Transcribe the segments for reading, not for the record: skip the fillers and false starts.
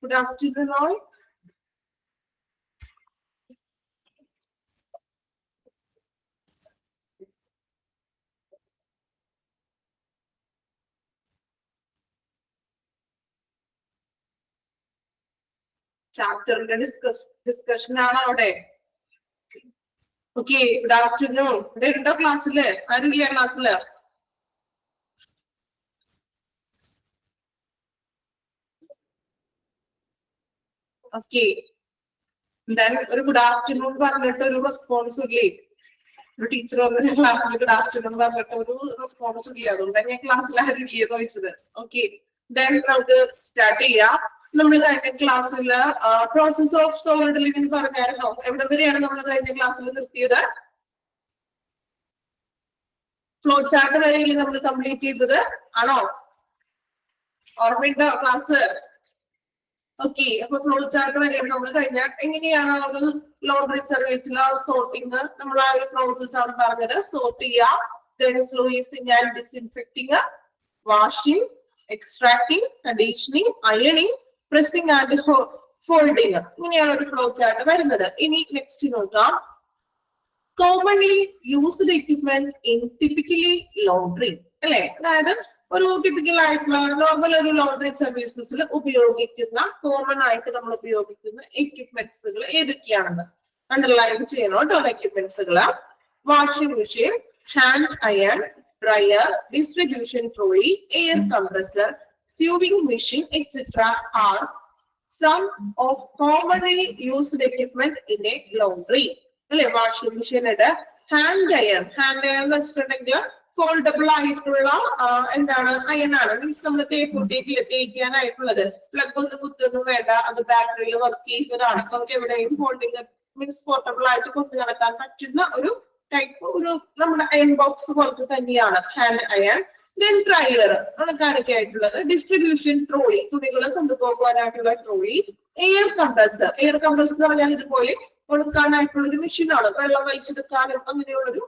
Good afternoon all. Chapter discussion ആണ് അവിടെ. Okay, good afternoon. ഇവിടെ ഉണ്ടോ ക്ലാസ്സില്? ആരുമില്ല ക്ലാസ്സില്? Okay. Then ഒരു good afternoon പറഞ്ഞിട്ട് ഒരു റെസ്പോൺസ് ഇല്ലേ? ഒരു ടീച്ചർ വന്ന ക്ലാസ്സിൽ good afternoon പറഞ്ഞിട്ട് ഒരു റെസ്പോൺസ് ഇല്ല. അതുകൊണ്ടാണ് ഞാൻ ക്ലാസ്സിൽ ആരും ഇല്ലെന്ന് ചോദിച്ചത്. Okay. Then നമുക്ക് സ്റ്റാർട്ട് ചെയ്യാം. നമ്മൾ കഴിഞ്ഞ ക്ലാസ്സിൽ പ്രോസസ് ഓഫ് സോളിഡ് ലിവിംഗ് പറഞ്ഞായിരുന്നോ? എവിടെ വരെയാണ് നമ്മൾ കഴിഞ്ഞ ക്ലാസ്സിൽ നിർത്തിയത്? ഫ്ലോ ചാർട്ട് വരെയിൽ നമ്മൾ കംപ്ലീറ്റ് ചെയ്തത് ആണോ? ഓർമ്മയുണ്ടോ ക്ലാസ്? ഓക്കെ, അപ്പൊ ഫ്ലോ ചാർട്ട് വരെയാണ് നമ്മൾ കഴിഞ്ഞ. എങ്ങനെയാണ് ഒരു ലോണ്ടറി സർവീസിലെ സോർട്ടിങ്, നമ്മൾ ആ ഒരു പ്രോസസ് ആണ് പറഞ്ഞത്. സോർട്ട് ചെയ്യുക, sluicing and disinfecting, washing, extracting, conditioning, ironing, pressing and folding. ഇങ്ങനെയാണ് ഒരു ഫ്ലോ ചാർട്ട് വരുന്നത്. ഇനി നെക്സ്റ്റ് നോക്കാം. Commonly used equipment in typically laundry അല്ലെ, അതായത് ഒരു ടിപ്പിക്കൽ ആയിട്ടുള്ള നോർമൽ ഒരു ലോണ്ടറി സർവീസസിൽ ഉപയോഗിക്കുന്ന കോമൺ ആയിട്ട് നമ്മൾ ഉപയോഗിക്കുന്ന എക്യുപ്മെന്റ്സുകൾ ഏതൊക്കെയാണെന്ന് അണ്ടർലൈൻ ചെയ്യണം കേട്ടോ. എക്യുപ്മെന്റ്സുകൾ washing machine, hand iron, dryer, distribution trolley, air compressor, sewing machine, etc. are some of commonly used equipment in a laundry. അല്ലെ, വാഷിംഗ് മെഷീൻ ഉണ്ട്, ഹാൻഡ് അയൺ. ഹാൻഡ് അയൺ എന്ന് വെച്ചിട്ടുണ്ടെങ്കിൽ ഫോൾഡബിൾ ആയിട്ടുള്ള എന്താണ് അയൺ ആണ്. മീൻസ് നമ്മൾ തേക്കാനായിട്ടുള്ളത്. പ്ലഗ് ഒന്നും കുത്തൊന്നും വേണ്ട, അത് ബാറ്ററിയിൽ വർക്ക് ചെയ്യുന്നതാണ്. നമുക്ക് എവിടെയും ഫോൾഡിങ് മീൻസ് പോർട്ടബിൾ ആയിട്ട് കൊണ്ടു നടക്കാൻ പറ്റുന്ന ഒരു ടൈപ്പ്, ഒരു നമ്മുടെ അയൺ ബോക്സ് പോലത്തെ തന്നെയാണ് ഹാൻഡ് അയൺ. ദെൻ ഡ്രയർ ഉണക്കാനൊക്കെ ആയിട്ടുള്ളത്, ഡിസ്ട്രിബ്യൂഷൻ ട്രോളി തുണികൾ കൊണ്ടുപോകാനായിട്ടുള്ള trolley, air compressor. Air compressor എന്ന് പറഞ്ഞാൽ ഇതുപോലെ ഉണക്കാനായിട്ടുള്ള ഒരു മെഷീനാണ്, വെള്ളം വലിച്ചെടുക്കാനും അങ്ങനെയുള്ളൊരു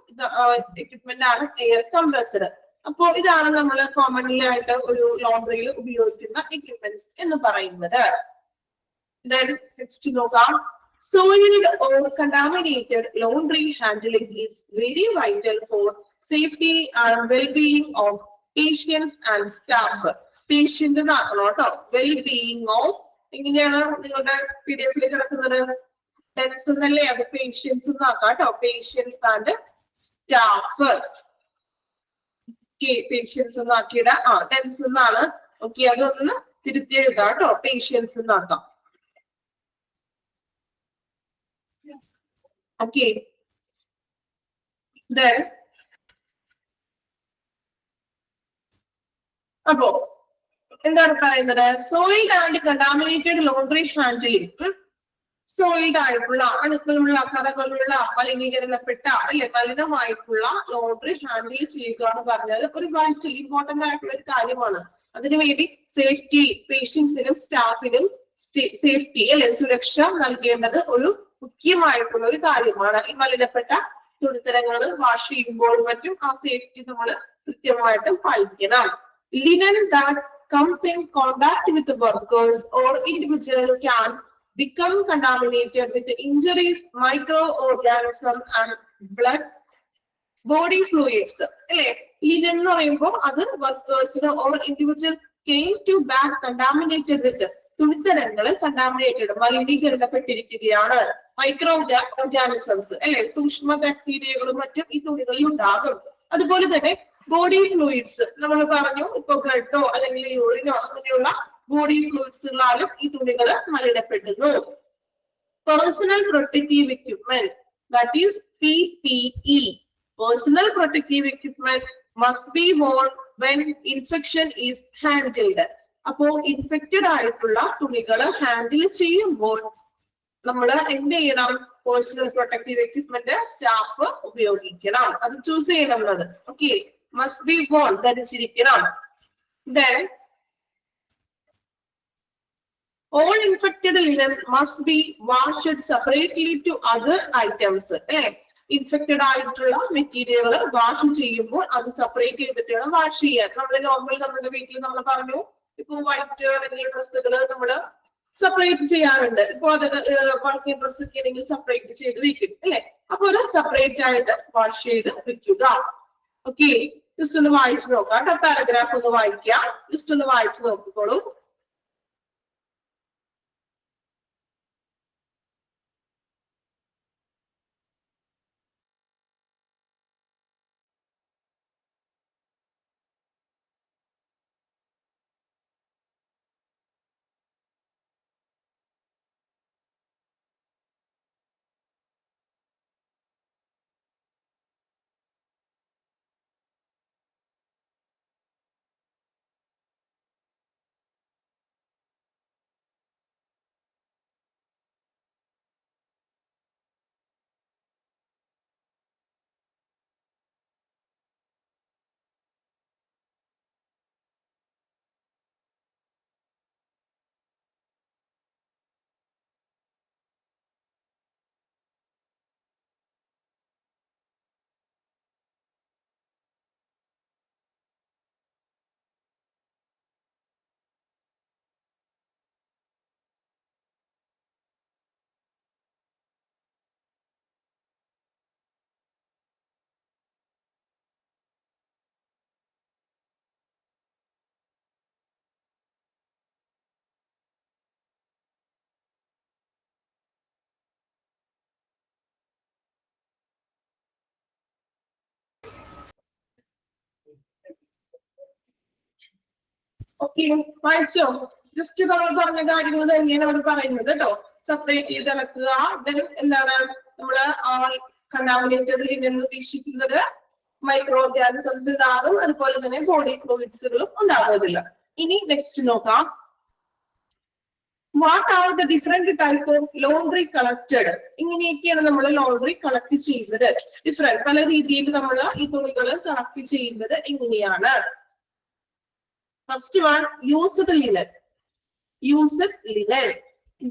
എക്യുപ്മെന്റ് ആണ് എയർ കംപ്രസർ. അപ്പോ ഇതാണ് നമ്മൾ കോമൺലി ആയിട്ട് ഒരു ലോണ്ടറിയിൽ ഉപയോഗിക്കുന്ന എക്യുപ്മെന്റ്സ് എന്ന് പറയുന്നത്. ദെൻ നെക്സ്റ്റ് നോക്കാം. Soiled or contaminated laundry handling is very vital for safety and well-being of patients and staff. Patient എന്നാക്കണം കേട്ടോ. Well-being of എങ്ങനെയാണ് നിങ്ങളുടെ PDF കിടക്കുന്നത്? Tense എന്നല്ലേ, അത് patients എന്നാക്കാം കേട്ടോ. Patients and staff. Okay, patients എന്നാക്കിയിട. Tense എന്നാണ്. Okay, അതൊന്ന് തിരുത്തി എഴുതാം കേട്ടോ. Patients എന്നാക്കാം. Okay. Then അപ്പോ എന്താണ് പറയുന്നത്? Soiled and contaminated laundry handling. Soiled ആയിട്ടുള്ള അണുക്കളുള്ള, കറകളുള്ള, മലിനീകരണപ്പെട്ട അല്ലെ മലിനമായിട്ടുള്ള ലോണ്ടറി ഹാൻഡിൽ ചെയ്യുക എന്ന് പറഞ്ഞാൽ ഒരു വളരെ ഇമ്പോർട്ടന്റ് ആയിട്ടുള്ള ഒരു കാര്യമാണ്. അതിനുവേണ്ടി സേഫ്റ്റി, പേഷ്യൻസിനും സ്റ്റാഫിനും സേഫ്റ്റി അല്ലെ സുരക്ഷ നൽകേണ്ടത് ഒരു മുഖ്യമായിട്ടുള്ള ഒരു കാര്യമാണ്. ഈ മലിനപ്പെട്ട തുണിത്തരങ്ങൾ വാഷ് ചെയ്യുമ്പോൾ മറ്റും ആ സേഫ്റ്റി നമ്മൾ കൃത്യമായിട്ടും പാലിക്കണം. Linen that comes in contact with workers or individual can become contaminated with injuries, microorganisms and body fluids. അല്ലെ, ലിനൻ എന്ന് പറയുമ്പോൾ അത് വർക്കേഴ്സിന് or individual came to back contaminated with തുണിത്തരങ്ങൾ കണ്ടാമിനേറ്റഡ് മലിനീകരണപ്പെട്ടിരിക്കുകയാണ്. മൈക്രോ ഓർഗാനിസംസ് അല്ലെ, സൂക്ഷ്മ ബാക്ടീരിയകളും മറ്റും ഈ തുണികളിൽ ഉണ്ടാകും. അതുപോലെ തന്നെ ബോഡി ഫ്ലൂയിഡ്സ് നമ്മൾ പറഞ്ഞു, ഇപ്പൊ ബ്ലഡോ അല്ലെങ്കിൽ യൂറിനോ അങ്ങനെയുള്ള ബോഡി ഫ്ലൂയിഡ്സുകളാലും ഈ തുണികൾ മലിനപ്പെടുന്നു. Personal protective equipment, that is PPE. Personal protective equipment must be worn when infection is handled. അപ്പോ ഇൻഫെക്റ്റഡ് ആയിട്ടുള്ള തുണികൾ ഹാൻഡിൽ ചെയ്യുമ്പോൾ നമ്മൾ എന്ത് ചെയ്യണം? പേഴ്സണൽ പ്രൊട്ടക്റ്റീവ് എക്യുപ്മെന്റ് സ്റ്റാഫ് ഉപയോഗിക്കണം. അത് ചൂസ് ചെയ്യണം എന്നത്. ഓക്കെ, മസ്റ്റ് ബി വോൺ, ധരിച്ചിരിക്കണം. Then all infected linen must be washed separately to other items. Infected ആയിട്ടുള്ള മെറ്റീരിയൽ വാഷ് ചെയ്യുമ്പോൾ അത് സെപ്പറേറ്റ് ചെയ്തിട്ട് വേണം വാഷ് ചെയ്യാൻ. നമ്മുടെ നോർമൽ നമ്മുടെ വീട്ടിൽ നമ്മൾ പറഞ്ഞു, ഇപ്പൊ വൈറ്റ് അല്ലെങ്കിൽ ഡ്രസ്സുകൾ നമ്മള് സെപ്പറേറ്റ് ചെയ്യാറുണ്ട്. ഇപ്പൊ അത് വർക്കിംഗ് ഡ്രസ് ഒക്കെ ആണെങ്കിൽ സെപ്പറേറ്റ് ചെയ്ത് വെക്കും അല്ലെ. അപ്പൊ അത് സെപ്പറേറ്റ് ആയിട്ട് വാഷ് ചെയ്ത് വെക്കുക. ഓക്കെ, ജസ്റ്റ് ഒന്ന് വായിച്ചു നോക്കാം കേട്ടോ. പാരഗ്രാഫ് ഒന്ന് വായിക്കാം, ജസ്റ്റ് ഒന്ന് വായിച്ചു നോക്കിക്കോളൂ. ഓക്കെ, വായിച്ചോ? ജസ്റ്റ് നമ്മൾ പറഞ്ഞ കാര്യങ്ങൾ തന്നെയാണ് അവർ പറയുന്നത് കേട്ടോ. സെപ്പറേറ്റ് ചെയ്ത് ഇളക്കുക. എന്താണ് നമ്മള് കണ്ടാമിനേറ്റഡ് ലിനൻ ഉദ്ദേശിക്കുന്നത് മൈക്രോ ഓർഗാനിസംസ് ഉണ്ടാകും, അതുപോലെ തന്നെ ബോഡി ഫ്ലൂയിഡ്സുകളും ഉണ്ടാകുന്നില്ല. ഇനി നെക്സ്റ്റ് നോക്കാം. What are the different type of laundry collected? ഇങ്ങനെയൊക്കെയാണ് നമ്മൾ ലോണ്ടറി കളക്ട് ചെയ്യുന്നത്. ഡിഫറെന്റ് പല രീതിയിൽ നമ്മൾ ഈ തുണികൾ കളക്ട് ചെയ്യുന്നത് എങ്ങനെയാണ്? First one, used linen. Used linen.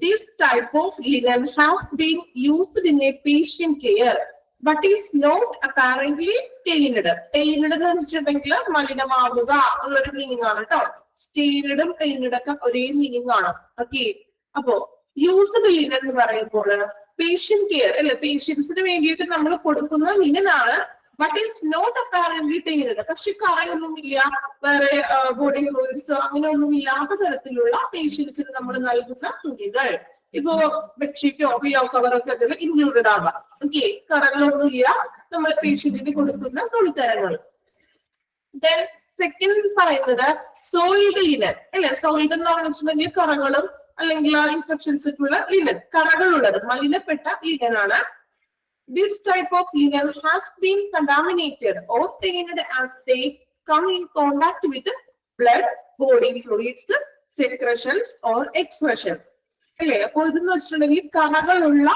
This type of linen has been used in a patient care, but is not apparently tainted. Tainted എന്ന് വെച്ചിട്ടുണ്ടെങ്കിൽ മലിനമാകുക എന്നുള്ളൊരു മീനിങ് ആണ് കേട്ടോ. സ്റ്റെയിൻഡും tainted ഒക്കെ ഒരേ മീനിങ് ആണ്. ഓക്കെ, അപ്പോ യൂസ്ഡ് ലിനൻ എന്ന് പറയുമ്പോൾ പേഷ്യന്റ് കെയർ അല്ലെ, പേഷ്യൻസിന് വേണ്ടിയിട്ട് നമ്മൾ കൊടുക്കുന്ന ലിനൻ ആണ്. But it's not apparently stained. പക്ഷെ കറയൊന്നുമില്ല, വേറെ ബോഡി ഫ്ലൂയിഡ്സ് അങ്ങനെയൊന്നും ഇല്ലാത്ത തരത്തിലുള്ള പേഷ്യൻസിന് നമ്മൾ നൽകുന്ന തുണികൾ. ഇപ്പോ ബെഡ്ഷീറ്റോ പില്ലോ കവറൊക്കെ അതിൽ ഇൻക്ലൂഡഡ് ആവാം. ഓക്കെ, കറകളൊന്നുമില്ല, നമ്മൾ പേഷ്യന്റിന് കൊടുക്കുന്ന തുണിത്തരങ്ങൾ. ദെൻ സെക്കൻഡ് പറയുന്നത് സോയിൽഡ് ലിനൻ അല്ലെ. സോയിൽഡ് എന്ന് പറഞ്ഞിട്ടുണ്ടെങ്കിൽ കറകളും അല്ലെങ്കിൽ ഇൻഫെക്ഷൻസ് ഉള്ള ലിനൻ, കറകളുള്ളത് മലിനപ്പെട്ട ലിനൻ ആണ്. This type of linen has been contaminated or tainted as they come in contact with blood, body fluids, secretions or excretion. അല്ലേ, അപ്പോൾ ഇതെന്ന് വെച്ചിട്ടുണ്ടെങ്കിൽ കറകളുള്ള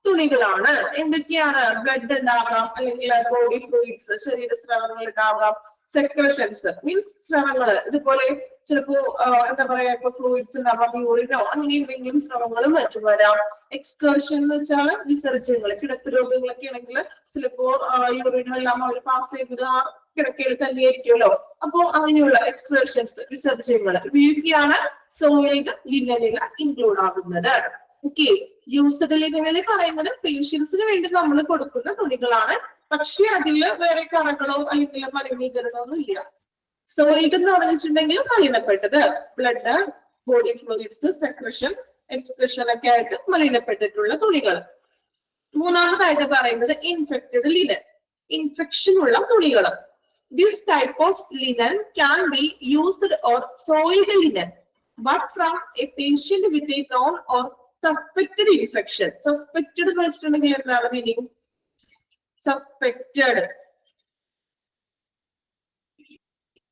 തുണികളാണ്. എന്തൊക്കെയാണ്? ബ്ലഡ് ഉണ്ടാകാം, അല്ലെങ്കിൽ ബോഡി ഫ്ലൂയിഡ്സ് ശരീര സ്രവങ്ങൾ ഉണ്ടാകാം, സെക്രഷൻസ് മീൻസ് സ്രവങ്ങൾ, ഇതുപോലെ ചിലപ്പോ എന്താ പറയാ ഇപ്പൊ ഫ്ലൂയിഡ്സ് ഉണ്ടാവാം, യൂറിനോ അങ്ങനെ എന്തെങ്കിലും സ്രവങ്ങളും മറ്റും വരാം. എക്സ്കേർഷൻ എന്ന് വെച്ചാൽ വിസർജ്യങ്ങൾ, കിടപ്പ് രോഗങ്ങളൊക്കെ ആണെങ്കിൽ ചിലപ്പോ യൂറിനോ എല്ലാം അവർ പാസ് ചെയ്തത് ആ കിടക്കയിൽ തന്നെയായിരിക്കുമല്ലോ. അപ്പോ അങ്ങനെയുള്ള എക്സ്കേർഷൻസ് വിസർജ്യങ്ങൾ ഇവയൊക്കെയാണ് സോയിൽഡ് ലിനനിൽ ഇൻക്ലൂഡ് ആകുന്നത്. ഓക്കെ, യൂസ്ഡ് ലിനനിൽ പറയുന്നത് പേഷ്യൻസിന് വേണ്ടി നമ്മൾ കൊടുക്കുന്ന തുണികളാണ്. പക്ഷെ അതിൽ വേറെ കറകളോ അല്ലെങ്കിൽ മലിനീകരണമോ ഒന്നും ഇല്ല. സോയിൽഡ് എന്ന് പറഞ്ഞിട്ടുണ്ടെങ്കിൽ മലിനപ്പെട്ടത്, ബ്ലഡ്, ബോഡി ഫ്ലൂയിഡ്സ്, സെക്രഷൻ, എക്സ്ക്രഷൻ ഒക്കെ ആയിട്ട് മലിനപ്പെട്ടിട്ടുള്ള തുണികൾ. മൂന്നാമതായിട്ട് പറയുന്നത് ഇൻഫെക്റ്റഡ് ലിനൻ, ഇൻഫെക്ഷൻ ഉള്ള തുണികൾ. This type of linen can be used or soiled linen but from A patient with a non or suspected infection. Suspected എന്ന് വെച്ചിട്ടുണ്ടെങ്കിൽ എന്താണ് meaning? Suspected,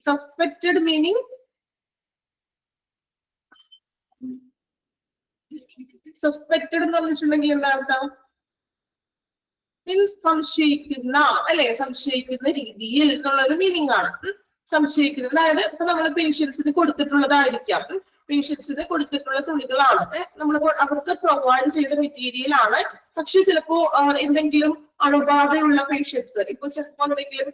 suspected meaning suspected എന്ന് പറഞ്ഞിട്ടുണ്ടെങ്കിൽ എന്താ അർത്ഥം? മീൻസ് സംശയിക്കുന്ന അല്ലെ, സംശയിക്കുന്ന രീതിയിൽ എന്നുള്ളൊരു മീനിങ് ആണ്. സംശയിക്കുന്നത്, അതായത് ഇപ്പൊ നമ്മൾ പേഷ്യൻസിന് കൊടുത്തിട്ടുള്ളതായിരിക്കാം, പേഷ്യൻസിന് കൊടുത്തിട്ടുള്ള തുണികളാണ്, നമ്മൾ അവർക്ക് പ്രൊവൈഡ് ചെയ്ത മെറ്റീരിയൽ ആണ്. പക്ഷെ ചിലപ്പോ എന്തെങ്കിലും അണുബാധയുള്ള പേഷ്യൻസ്, ഇപ്പൊ ചിലപ്പോ എന്തെങ്കിലും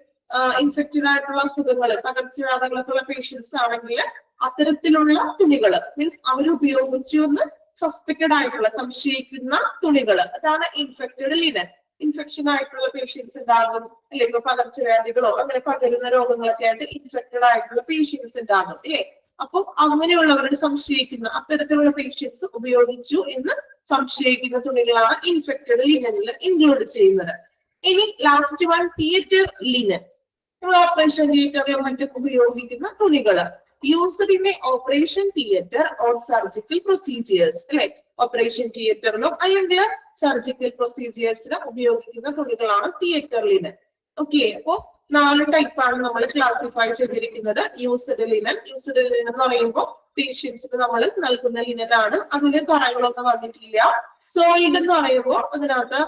ഇൻഫെക്റ്റഡ് ആയിട്ടുള്ള അസുഖങ്ങൾ, പകർച്ചവ്യാധികളൊക്കെ ഉള്ള പേഷ്യൻസ് ആണെങ്കിൽ അത്തരത്തിലുള്ള തുണികൾ മീൻസ് അവർ ഉപയോഗിച്ചു എന്ന് സസ്പെക്റ്റഡ് ആയിട്ടുള്ള സംശയിക്കുന്ന തുണികൾ, അതാണ് ഇൻഫെക്റ്റഡ് ലിനൻ. ഇൻഫെക്ഷൻ ആയിട്ടുള്ള പേഷ്യൻസ് ഉണ്ടാകും, അല്ലെങ്കിൽ പകർച്ചവ്യാധികളോ അങ്ങനെ പകരുന്ന രോഗങ്ങളൊക്കെ ആയിട്ട് ഇൻഫെക്റ്റഡ് ആയിട്ടുള്ള പേഷ്യൻസ് ഉണ്ടാകും അല്ലേ. അപ്പൊ അങ്ങനെയുള്ളവരുടെ സംശയിക്കുന്ന അത്തരത്തിലുള്ള പേഷ്യൻസ് ഉപയോഗിച്ചു എന്ന് സംശയിക്കുന്ന തുണികളാണ് ഇൻഫെക്റ്റഡ് ലിനനിൽ ഇൻക്ലൂഡ് ചെയ്യുന്നത്. ഇനി ലാസ്റ്റ് വൺ തിയേറ്റർ ലിനൻ. നമ്മൾ ഓപ്പറേഷൻ തിയേറ്ററിലും മറ്റും ഉപയോഗിക്കുന്ന തുണികള്, used in a operation theatre or surgical procedures അല്ലെ. ഓപ്പറേഷൻ തിയേറ്ററിലും അല്ലെങ്കിൽ സർജിക്കൽ പ്രൊസീജിയേഴ്സിലും ഉപയോഗിക്കുന്ന തുണികളാണ് തിയേറ്റർ ലിനൻ. ഓക്കെ, അപ്പോ 4 ടൈപ്പാണ് നമ്മൾ ക്ലാസിഫൈ ചെയ്തിരിക്കുന്നത്. യൂസ്ഡ് ലിനൻ, യൂസ്ഡ് ലിനൻ എന്ന് പറയുമ്പോൾ പേഷ്യൻസിന് നമ്മൾ നൽകുന്ന ലിനനാണ്, അതിന് കുറവുകളൊന്നും വന്നിട്ടില്ല. സോയിഡ് എന്ന് പറയുമ്പോൾ അതിനകത്ത്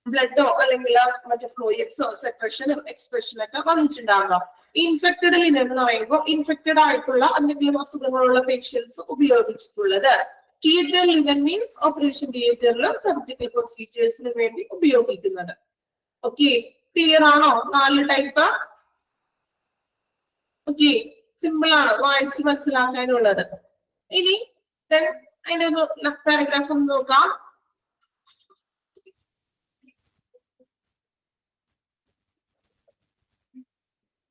ബ്ലഡോ അല്ലെങ്കിൽ മറ്റു ഫ്ലൂയിഡ്സോ സെക്രഷനും എക്സ്പ്രഷനൊക്കെ വന്നിട്ടുണ്ടാകാം. ഇൻഫെക്റ്റഡ് ലിനൻ എന്ന് പറയുമ്പോൾ ഇൻഫെക്റ്റഡ് ആയിട്ടുള്ള എന്തെങ്കിലും അസുഖങ്ങളുള്ള പേഷ്യൻസ് ഉപയോഗിച്ചിട്ടുള്ളത്. തിയേറ്റർ ലിനൻ മീൻസ് ഓപ്പറേഷൻ തിയേറ്ററിലും സർജിക്കൽ പ്രൊസീജിയേഴ്സിന് വേണ്ടി ഉപയോഗിക്കുന്നത്. ഓക്കെ, ക്ലിയർ ആണോ? 4 ടൈപ്പ്. ഓക്കെ, സിമ്പിൾ ആണ് വായിച്ച് മനസ്സിലാക്കാനുള്ളത്. ഇനി അതിന്റെ ഒരു പാരഗ്രാഫ് ഒന്ന് നോക്കാം.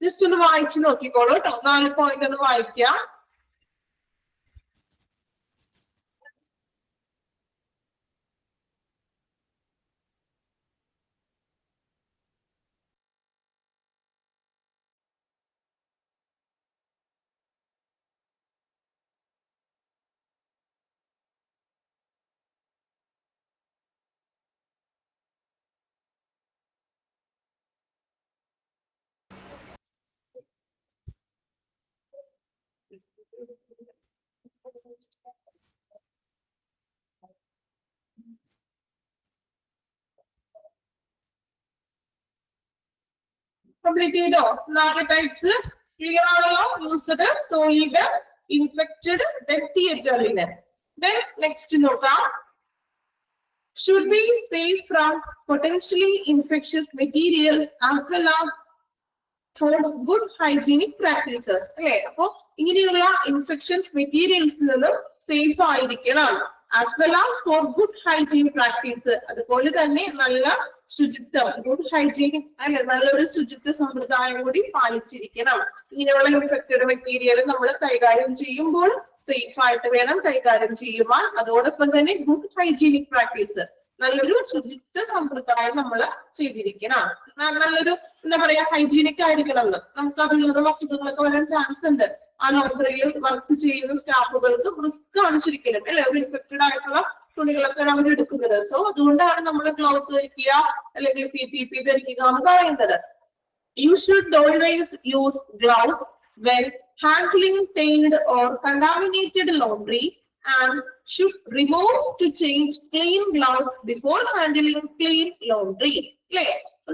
ജസ്റ്റ് ഒന്ന് വായിച്ചു നോക്കിക്കോളൂ കേട്ടോ. 4 പോയിന്റ് ഒന്ന് വായിക്കാം. കംപ്ലീറ്റ് ചെയ്തോ? 4 ടൈപ്സ് ക്ലിയർ ആണല്ലോ. Used, soiled, infected, theatre linen. Next നോക്കാം. should be safe from potentially infectious materials as well as for good hygienic practices അല്ലെ. അപ്പൊ ഇങ്ങനെയുള്ള ഇൻഫെക്ഷൻസ് മെറ്റീരിയൽസിൽ നിന്നും സേഫ് ആയിരിക്കണം. As well as four good hygiene practice, അതുപോലെ തന്നെ നല്ല ശുചിത്വം, ഗുഡ് ഹൈജീനിക് അല്ലെ, നല്ലൊരു ശുചിത്വ സമ്പ്രദായം കൂടി പാലിച്ചിരിക്കണം. ഇങ്ങനെയുള്ള ഇൻഫെക്റ്റഡ് മെറ്റീരിയൽ നമ്മൾ കൈകാര്യം ചെയ്യുമ്പോൾ സേഫ് ആയിട്ട് വേണം കൈകാര്യം ചെയ്യുവാൻ. അതോടൊപ്പം തന്നെ ഗുഡ് ഹൈജീനിക് പ്രാക്ടീസ്, നല്ലൊരു ശുചിത്വ സമ്പ്രദായം നമ്മൾ ചെയ്തിരിക്കണം. നല്ലൊരു എന്താ പറയാ ഹൈജീനിക് ആയിരിക്കണം. നമുക്ക് അതിൽ നിന്നും അസുഖങ്ങളൊക്കെ വരാൻ ചാൻസ് ഉണ്ട്. ആ ലോണ്ടറിയിൽ വർക്ക് ചെയ്യുന്ന സ്റ്റാഫുകൾക്ക് റിസ്ക് ആണ് ശരിക്കും അല്ലെ, ഒരു ഇൻഫെക്റ്റഡ് ആയിട്ടുള്ള തുണികളൊക്കെ നമ്മൾ എടുക്കുന്നത്. സോ അതുകൊണ്ടാണ് നമ്മൾ ഗ്ലൗസ് ധരിക്കുക അല്ലെങ്കിൽ PPE ധരിക്കുക എന്ന് പറയുന്നത്. You should always use gloves when handling stained or contaminated laundry and should remove to change clean gloves before handling clean laundry. അല്ലേ,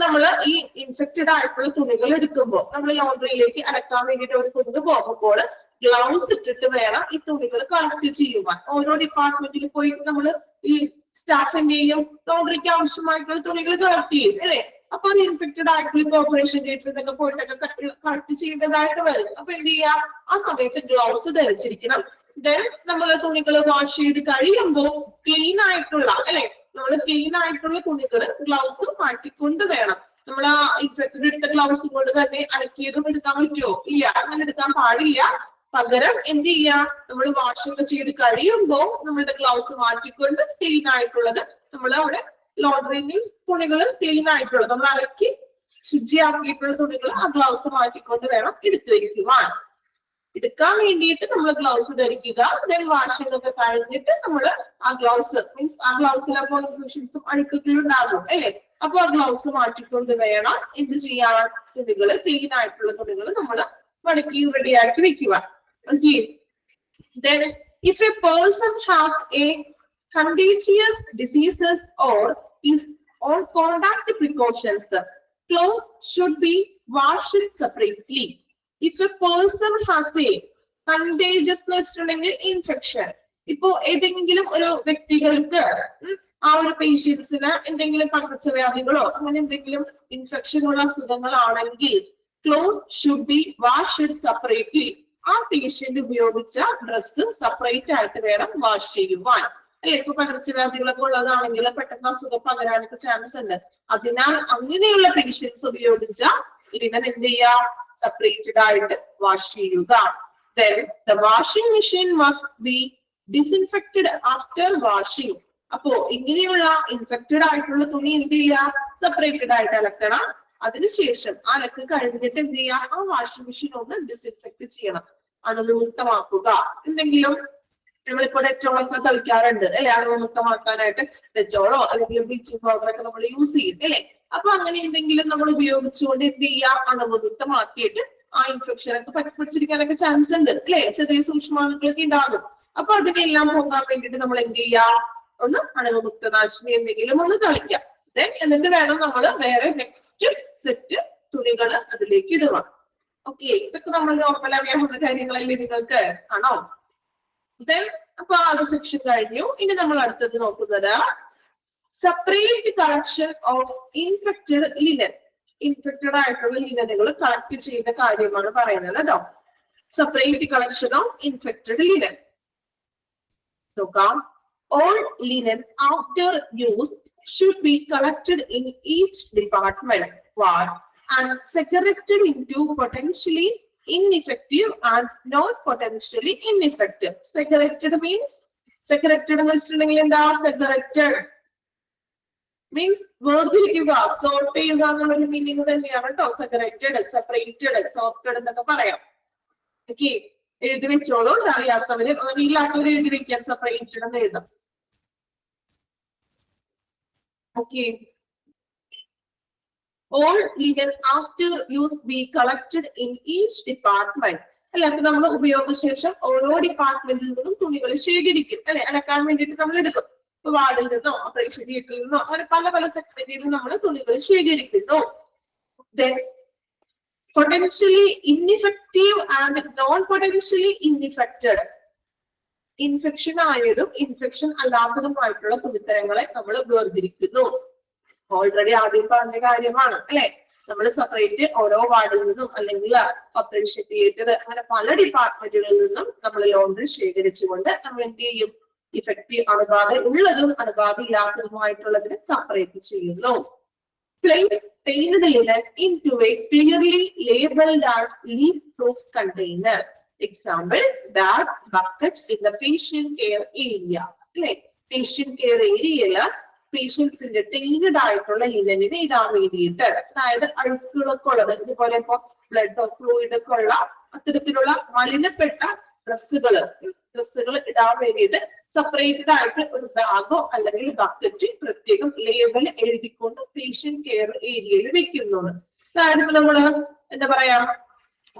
നമ്മൾ ഈ ഇൻഫെക്റ്റഡ് ആയിട്ടുള്ള തുണികൾ എടുക്കുമ്പോൾ നമ്മൾ ലോണ്ടറിയിലേക്ക് അലക്കാൻ വേണ്ടിയിട്ട് ഒരു കൊണ്ടുപോകുമ്പോൾ ഗ്ലൗസ് ഇട്ടിട്ട് വേണം ഈ തുണികൾ കളക്ട് ചെയ്യുവാൻ. ഓരോ ഡിപ്പാർട്ട്മെന്റിൽ പോയി നമ്മൾ ഈ സ്റ്റാഫിന്റെയും ലോണ്ടറിക്ക് ആവശ്യമായിട്ടുള്ള തുണികൾ കളക്ട് ചെയ്യും അല്ലെ. അപ്പൊ അത് ഇൻഫെക്റ്റഡ് ആയിട്ടുള്ള ഓപ്പറേഷൻ തിയേറ്ററിൽ പോയിട്ടൊക്കെ കളക്ട് ചെയ്യേണ്ടതായിട്ട് വരും. അപ്പൊ എന്ത് ചെയ്യാ, ആ സമയത്ത് ഗ്ലൗസ് ധരിച്ചിരിക്കണം. ദെൻ നമ്മൾ തുണികൾ വാഷ് ചെയ്ത് കഴിയുമ്പോൾ ക്ലീൻ ആയിട്ടുള്ള അല്ലെ, നമ്മൾ ക്ലീൻ ആയിട്ടുള്ള തുണികൾ ഗ്ലൗസ് മാറ്റിക്കൊണ്ട് വേണം. നമ്മൾ ആ ഇൻഫെക്റ്റഡ് എടുത്ത ഗ്ലൗസ് കൊണ്ട് തന്നെ അലക്കിയതും എടുക്കാൻ പറ്റുമോ? ഇല്ല, അങ്ങനെ എടുക്കാൻ പാടില്ല. പകരം എന്ത് ചെയ്യാ, നമ്മൾ വാഷ് ഒക്കെ ചെയ്ത് കഴിയുമ്പോൾ നമ്മളുടെ ഗ്ലൗസ് മാറ്റിക്കൊണ്ട് ക്ലീൻ ആയിട്ടുള്ളത് നമ്മൾ അവിടെ ലോണ്ടറി മീൻസ് തുണികൾ ക്ലീൻ ആയിട്ടുള്ളത് നമ്മൾ അലക്കി ശുചിയാക്കിയിട്ടുള്ള തുണികൾ ആ ഗ്ലൗസ് മാറ്റിക്കൊണ്ട് വേണം എടുത്തു വയ്ക്കുവാൻ. എടുക്കാൻ വേണ്ടിയിട്ട് നമ്മൾ ഗ്ലൗസ് ധരിക്കുക. ദെൻ വാഷിംഗ് ഒക്കെ കഴിഞ്ഞിട്ട് നമ്മൾ ആ ഗ്ലൗസ് മീൻസ് ആ ഗ്ലൗസിലപ്പോ ഇൻഫെക്ഷൻസും അഴുക്കുകളും ഉണ്ടാകും അല്ലെ. അപ്പൊ ആ ഗ്ലൗസ് മാറ്റിക്കൊണ്ട് വേണം എന്ത് ചെയ്യാൻ, തുണികൾ ക്ലീൻ ആയിട്ടുള്ള തുണികൾ നമ്മൾ മടക്കി റെഡിയാക്കി വെക്കുക. Okay. Then, if a person has a contagious diseases or is on contact precautions, clothes should be washed separately. If a person has a contagious infection, ഇപ്പോ ഏതെങ്കിലും ഒരു വ്യക്തികൾക്ക് ആ ഒരു പേഷ്യൻസിന് എന്തെങ്കിലും പകർച്ചവ്യാധികളോ അങ്ങനെ എന്തെങ്കിലും ഇൻഫെക്ഷൻ ഉള്ള അസുഖങ്ങളാണെങ്കിൽ clothes should be washed separately. ആ പേഷ്യന്റ് ഉപയോഗിച്ച ഡ്രസ്സ് സെപ്പറേറ്റ് ആയിട്ട് വേണം വാഷ് ചെയ്യുവാൻ. അല്ലെ, ഇപ്പൊ പകർച്ചവ്യാധികളൊക്കെ ഉള്ളതാണെങ്കിൽ പെട്ടെന്ന് അസുഖം പകരാനൊക്കെ ചാൻസ് ഉണ്ട്. അതിനാൽ അങ്ങനെയുള്ള പേഷ്യൻസ് ഉപയോഗിച്ച ലിനൻ എന്ത് ചെയ്യാ, സെപ്പറേറ്റഡ് ആയിട്ട് വാഷ് ചെയ്യുക. Then the washing machine must be disinfected after washing. അപ്പോ ഇങ്ങനെയുള്ള ഇൻഫെക്റ്റഡ് ആയിട്ടുള്ള തുണി എന്ത് ചെയ്യാ, സെപ്പറേറ്റഡ് ആയിട്ട് അലക്കണം. അതിനുശേഷം ആ അലക്ക് കഴിഞ്ഞിട്ട് എന്ത് ചെയ്യാ, ആ വാഷിംഗ് മെഷീൻ ഒന്ന് ഡിസിൻഫെക്ട് ചെയ്യണം, അണുവിമുക്തമാക്കുക. എന്തെങ്കിലും നമ്മളിപ്പോ ഡെറ്റോളൊക്കെ തളിക്കാറുണ്ട് അല്ലെ, അണുവിമുക്തമാക്കാനായിട്ട് ഡെറ്റോളോ അല്ലെങ്കിൽ ബ്ലീച്ചിങ് പൗഡറൊക്കെ നമ്മൾ യൂസ് ചെയ്യും അല്ലെ. അപ്പൊ അങ്ങനെ എന്തെങ്കിലും നമ്മൾ ഉപയോഗിച്ചുകൊണ്ട് എന്ത് ചെയ്യാ, അണുവിമുക്തമാക്കിയിട്ട് ആ ഇൻഫെക്ഷൻ ഒക്കെ പിടിച്ചിരിക്കാനൊക്കെ ചാൻസ് ഉണ്ട് അല്ലെ, ചെറിയ സൂക്ഷ്മാണുക്കളൊക്കെ ഉണ്ടാകും. അപ്പൊ അതിനെല്ലാം പോകാൻ വേണ്ടിയിട്ട് നമ്മൾ എന്ത് ചെയ്യാ, ഒന്ന് അണുവിമുക്തനാശിനി എന്തെങ്കിലും ഒന്ന് തളിക്കാം. എന്നിട്ട് വേണം നമ്മൾ വേറെ നെക്സ്റ്റ് സെറ്റ് തുണികൾ അതിലേക്ക് ഇടുക. ഓക്കെ, ഇതൊക്കെ നമ്മൾ നോർമൽ അറിയാവുന്ന കാര്യങ്ങളല്ലേ നിങ്ങൾക്ക്, ആണോ? അപ്പൊ ആ ഒരു സെക്ഷൻ കഴിഞ്ഞു. ഇനി നമ്മൾ അടുത്തത് നോക്കുന്നത് separate collection of infected linen. Infected ആയിട്ടുള്ള ലിനനുകൾ കളക്ട് ചെയ്യുന്ന കാര്യമാണ് പറയുന്നത് കേട്ടോ. Separate collection of infected linen. നോക്കാം. All linen after use should be collected in each department and segregated into potentially ineffective and not potentially ineffective. Segregated means segregated means വേർതിരിക്കുക, sort ചെയ്യുക എന്നുള്ള meaning തന്നെയാണ് കേട്ടോ. സെഗ്രിഗേറ്റഡ്, സെപ്പറേറ്റഡ്, സോർട്ടഡ് എന്നൊക്കെ പറയാം. Okay, എഴുതി വെച്ചോളൂ. അറിയാത്തവര് ഇല്ലാത്തവര് എഴുതി വെക്കാൻ സെപ്പറേറ്റഡ് എന്ന് എഴുതാം. Okay. All linen after use be collected in each department. അല്ലാതെ നമ്മൾ ഉപയോഗശേഷം ഓരോ ഡിപ്പാർട്ട്മെന്റിൽ നിന്നും തുണികൾ ശേഖരിക്കും അല്ലെ, അലക്കാൻ വേണ്ടിയിട്ട് നമ്മൾ എടുക്കും. ഇപ്പൊ വാർഡിൽ നിന്നോ ഓപ്പറേഷൻ തിയേറ്ററിൽ നിന്നോ അങ്ങനെ പല പല സെഗ്മെന്റിൽ നിന്ന് നമ്മൾ തുണികൾ ശേഖരിക്കുന്നു. Then potentially ineffective and non-potentially ineffected. Infection ആയതും ഇൻഫെക്ഷൻ അല്ലാത്തതുമായിട്ടുള്ള തുണിത്തരങ്ങളെ നമ്മൾ വേർതിരിക്കുന്നു. ഓൾറെഡി ആദ്യം പറഞ്ഞ കാര്യമാണ് അല്ലെ, നമ്മൾ സെപ്പറേറ്റ് ഓരോ വാർഡിൽ നിന്നും അല്ലെങ്കിൽ ഓപ്പറേഷൻ തിയേറ്റർ അങ്ങനെ പല ഡിപ്പാർട്ട്മെന്റുകളിൽ നിന്നും നമ്മൾ ലോണ്ടറി ശേഖരിച്ചുകൊണ്ട് നമ്മൾ എന്ത് ചെയ്യും, ഇഫക്റ്റീവ് അണുബാധ ഉള്ളതും അണുബാധ ഇല്ലാത്തതുമായിട്ടുള്ളതിനെ സെപ്പറേറ്റ് ചെയ്യുന്നു. Place stained linen into a clearly labeled and leak-proof container. Example, bag, bucket in the patient care area. അല്ലെ, patient care ഏരിയയില് പേഷ്യൻസിന്റെ ടെയിൻഡ് ആയിട്ടുള്ള ലിനനിനെ ഇടാൻ വേണ്ടിയിട്ട്, അതായത് അഴുക്കുകളൊക്കെ ഉള്ളത്, ഇതുപോലെ ഇപ്പൊ ബ്ലഡ് ഫ്ലൂയിഡ് ഒക്കെ ഉള്ള അത്തരത്തിലുള്ള മലിനപ്പെട്ട ഡ്രസ്സുകൾ ഇടാൻ വേണ്ടിയിട്ട് സെപ്പറേറ്റഡ് ആയിട്ട് ഒരു ബാഗോ അല്ലെങ്കിൽ ബക്കറ്റ് പ്രത്യേകം ലേബൽ എഴുതിക്കൊണ്ട് പേഷ്യന്റ് കെയർ ഏരിയയിൽ വെക്കുന്നത്. അതായത് നമ്മള് എന്താ പറയാ,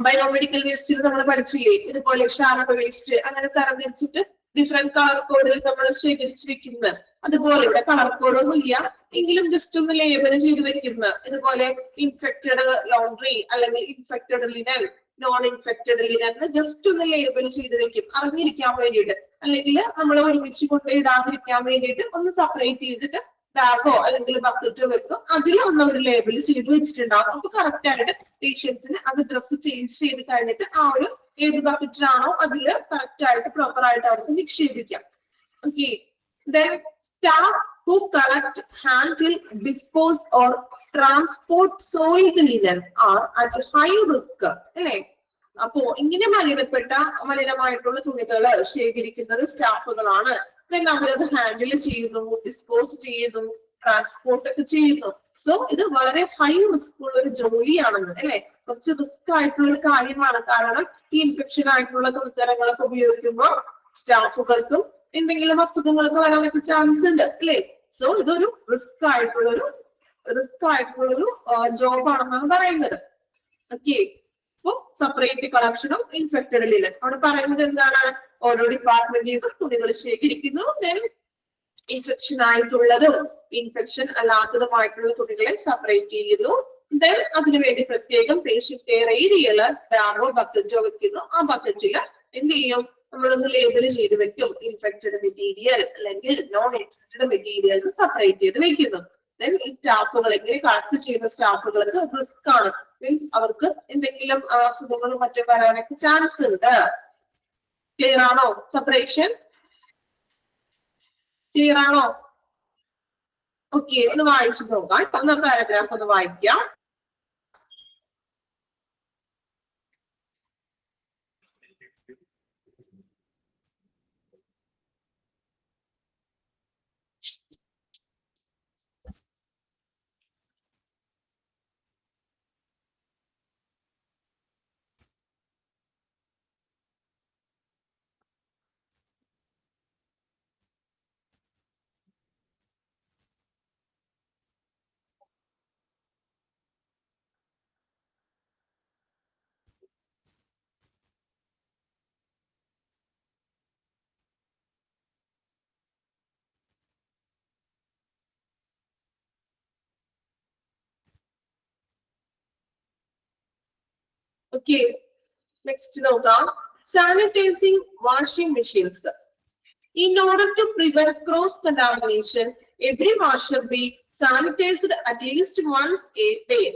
ബയോമെഡിക്കൽ വേസ്റ്റിൽ നമ്മൾ പഠിച്ചില്ലേ, ഇതുപോലെ ക്ഷാരക വേസ്റ്റ് അങ്ങനെ തരംതിരിച്ചിട്ട് ഡിഫറെന്റ് കളർ കോഡിൽ നമ്മൾ ശേഖരിച്ച് വെക്കുന്നത്. അതുപോലെ ഇവിടെ കളർ കോഡൊന്നും ഇല്ല, എങ്കിലും ജസ്റ്റ് ഒന്ന് ലേബൽ ചെയ്ത് വെക്കുന്നത്. ഇതുപോലെ ഇൻഫെക്റ്റഡ് ലോണ്ടറി അല്ലെങ്കിൽ infected linen, non infected linen just ഒന്ന് ലേബൽ ചെയ്ത് വെക്കും, അറിഞ്ഞിരിക്കാൻ വേണ്ടിയിട്ട്. അല്ലെങ്കിൽ നമ്മൾ ഒരുമിച്ച് കൊണ്ട് ഇടാതിരിക്കാൻ വേണ്ടിയിട്ട് ഒന്ന് സെപ്പറേറ്റ് ചെയ്തിട്ട് ബാഗോ അല്ലെങ്കിൽ ബക്കറ്റോ വെക്കും, അതിലൊന്നും ഒരു ലേബൽ ചെയ്ത് വെച്ചിട്ടുണ്ടാകും. അപ്പൊ കറക്റ്റ് ആയിട്ട് പേഷ്യൻസിന് അത് ഡ്രസ്സ് ചേഞ്ച് ചെയ്ത് കഴിഞ്ഞിട്ട് ആ ഒരു ഏത് ബക്കറ്റിലാണോ അതില് കറക്റ്റ് ആയിട്ട് പ്രോപ്പർ ആയിട്ട് അവർക്ക് നിക്ഷേപിക്കാം. Okay, then staff who collect, handle, dispose or transport soiled linen are at high risk. അല്ലെ, അപ്പോ ഇങ്ങനെ മലിനമായിട്ടുള്ള തുണികൾ ശേഖരിക്കുന്നത് സ്റ്റാഫുകളാണ്. then അവരത് ഹാൻഡിൽ ചെയ്യുന്നു, ഡിസ്പോസ് ചെയ്യുന്നു, ട്രാൻസ്പോർട്ട് ഒക്കെ ചെയ്യുന്നു. സോ ഇത് വളരെ ഹൈ റിസ്ക് ഉള്ള ഒരു ജോലിയാണെന്ന് അല്ലെ, കുറച്ച് റിസ്ക് ആയിട്ടുള്ള ഒരു കാര്യമാണ്. കാരണം ഈ ഇൻഫെക്ഷൻ ആയിട്ടുള്ള തുണിത്തരങ്ങളൊക്കെ ഉപയോഗിക്കുമ്പോൾ സ്റ്റാഫുകൾക്കും എന്തെങ്കിലും അസുഖങ്ങളൊക്കെ വരാനൊക്കെ ചാൻസ് ഉണ്ട് അല്ലെ. സോ ഇതൊരു റിസ്ക് ആയിട്ടുള്ളൊരു ജോബ് ആണെന്നാണ് പറയുന്നത്. ഓക്കെ, അപ്പൊ separate collection of infected linen അവിടെ പറയുന്നത് എന്താണ്, ഓരോ ഡിപ്പാർട്ട്മെന്റിൽ നിന്നും തുണികൾ ശേഖരിക്കുന്നു, ഇൻഫെക്ഷൻ ആയിട്ടുള്ളതും ഇൻഫെക്ഷൻ അല്ലാത്തതുമായിട്ടുള്ള തുണികളെ സെപ്പറേറ്റ് ചെയ്യുന്നു. ദെൻ അതിനുവേണ്ടി പ്രത്യേകം പേഷ്യന്റ് കെയർ ഏരിയയില് ബാഗോ ബക്കറ്റോ വെക്കുന്നു. ആ ബക്കറ്റില് എന്ത് ചെയ്യും, നമ്മളൊന്ന് ലേബൽ ചെയ്ത് വെക്കും, ഇൻഫെക്റ്റഡ് മെറ്റീരിയൽ അല്ലെങ്കിൽ നോൺ ഇൻഫെക്റ്റഡ് മെറ്റീരിയൽ സെപ്പറേറ്റ് ചെയ്ത് വെക്കുന്നു. ദെൻ ഈ സ്റ്റാഫുകൾ ഇങ്ങനെ കളക്ട് ചെയ്യുന്ന സ്റ്റാഫുകൾക്ക് റിസ്ക് ആണ്, മീൻസ് അവർക്ക് എന്തെങ്കിലും അസുഖങ്ങളും മറ്റും വരാനൊക്കെ ചാൻസ് ഉണ്ട്. ക്ലിയർ ആണോ? സെപ്പറേഷൻ ക്ലിയർ ആണോ? ഓക്കെ, ഒന്ന് വായിച്ചു നോക്കാം. ഒന്ന് പാരഗ്രാഫ് ഒന്ന് വായിക്കാം. Okay, next നോക്കാം. Sanitizing washing machines. In order to prevent cross contamination, every washer be sanitized at least once a day.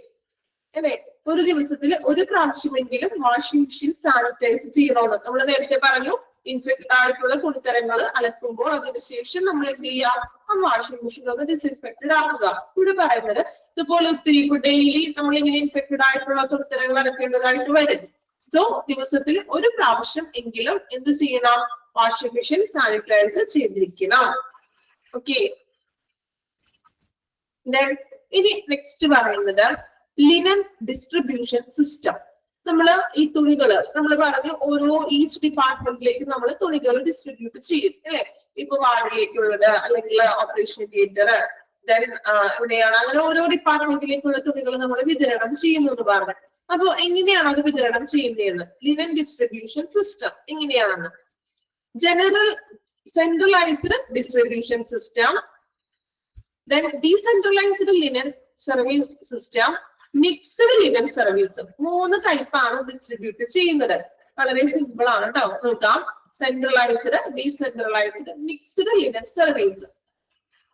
അല്ലെ, ഒരു ദിവസത്തിൽ ഒരു പ്രാവശ്യമെങ്കിലും വാഷിംഗ് മെഷീൻ സാനിറ്റൈസ് ചെയ്യണമെന്ന് നമ്മൾ നേരത്തെ പറഞ്ഞു. ഇൻഫെക്ട് ആയിട്ടുള്ള തുണിത്തരങ്ങൾ അലക്കുമ്പോൾ അതിനുശേഷം നമ്മൾ എന്ത് ചെയ്യുക, ആ വാഷിംഗ് മെഷീൻ ഒന്ന് ഡിസ്ഇൻഫെക്റ്റഡ് ആക്കുക. ഇവിടെ പറയുന്നത് ഇതുപോലെ ഒത്തിരി ഡെയിലി നമ്മൾ ഇങ്ങനെ ഇൻഫെക്റ്റഡ് ആയിട്ടുള്ള തുണിത്തരങ്ങൾ അലക്കേണ്ടതായിട്ട് വരും. സോ ദിവസത്തിൽ ഒരു പ്രാവശ്യം എങ്കിലും എന്ത് ചെയ്യണം, വാഷിംഗ് മെഷീൻ സാനിറ്റൈസ് ചെയ്തിരിക്കണം. ഓക്കെ, ഇനി നെക്സ്റ്റ് പറയുന്നത് ലിനൻ ഡിസ്ട്രിബ്യൂഷൻ സിസ്റ്റം. നമ്മൾ ഈ തുണികള് നമ്മൾ പറഞ്ഞു ഓരോ ഈച്ച് ഡിപ്പാർട്ട്മെന്റിലേക്ക് നമ്മൾ തുണികൾ ഡിസ്ട്രിബ്യൂട്ട് ചെയ്യും അല്ലെ. ഇപ്പൊ വാർഡിലേക്കുള്ളത് അല്ലെങ്കിൽ ഓപ്പറേഷൻ തിയേറ്റർ, ദെൻ എവിടെയാണ്, അങ്ങനെ ഓരോ ഡിപ്പാർട്ട്മെന്റിലേക്കുള്ള തുണികൾ നമ്മൾ വിതരണം ചെയ്യുന്നു എന്ന് പറഞ്ഞു. അപ്പൊ എങ്ങനെയാണ് അത് വിതരണം ചെയ്യുന്നതെന്ന്, ലിനൻ ഡിസ്ട്രിബ്യൂഷൻ സിസ്റ്റം എങ്ങനെയാണെന്ന്. General centralised distribution system, then decentralised linen service system, mixed linen service. 3 ടൈപ്പാണ് ഡിസ്ട്രിബ്യൂട്ട് ചെയ്യുന്നത്. വളരെ സിമ്പിൾ ആണ് കേട്ടോ. നോക്കാം, centralised, decentralised, mixed linen service.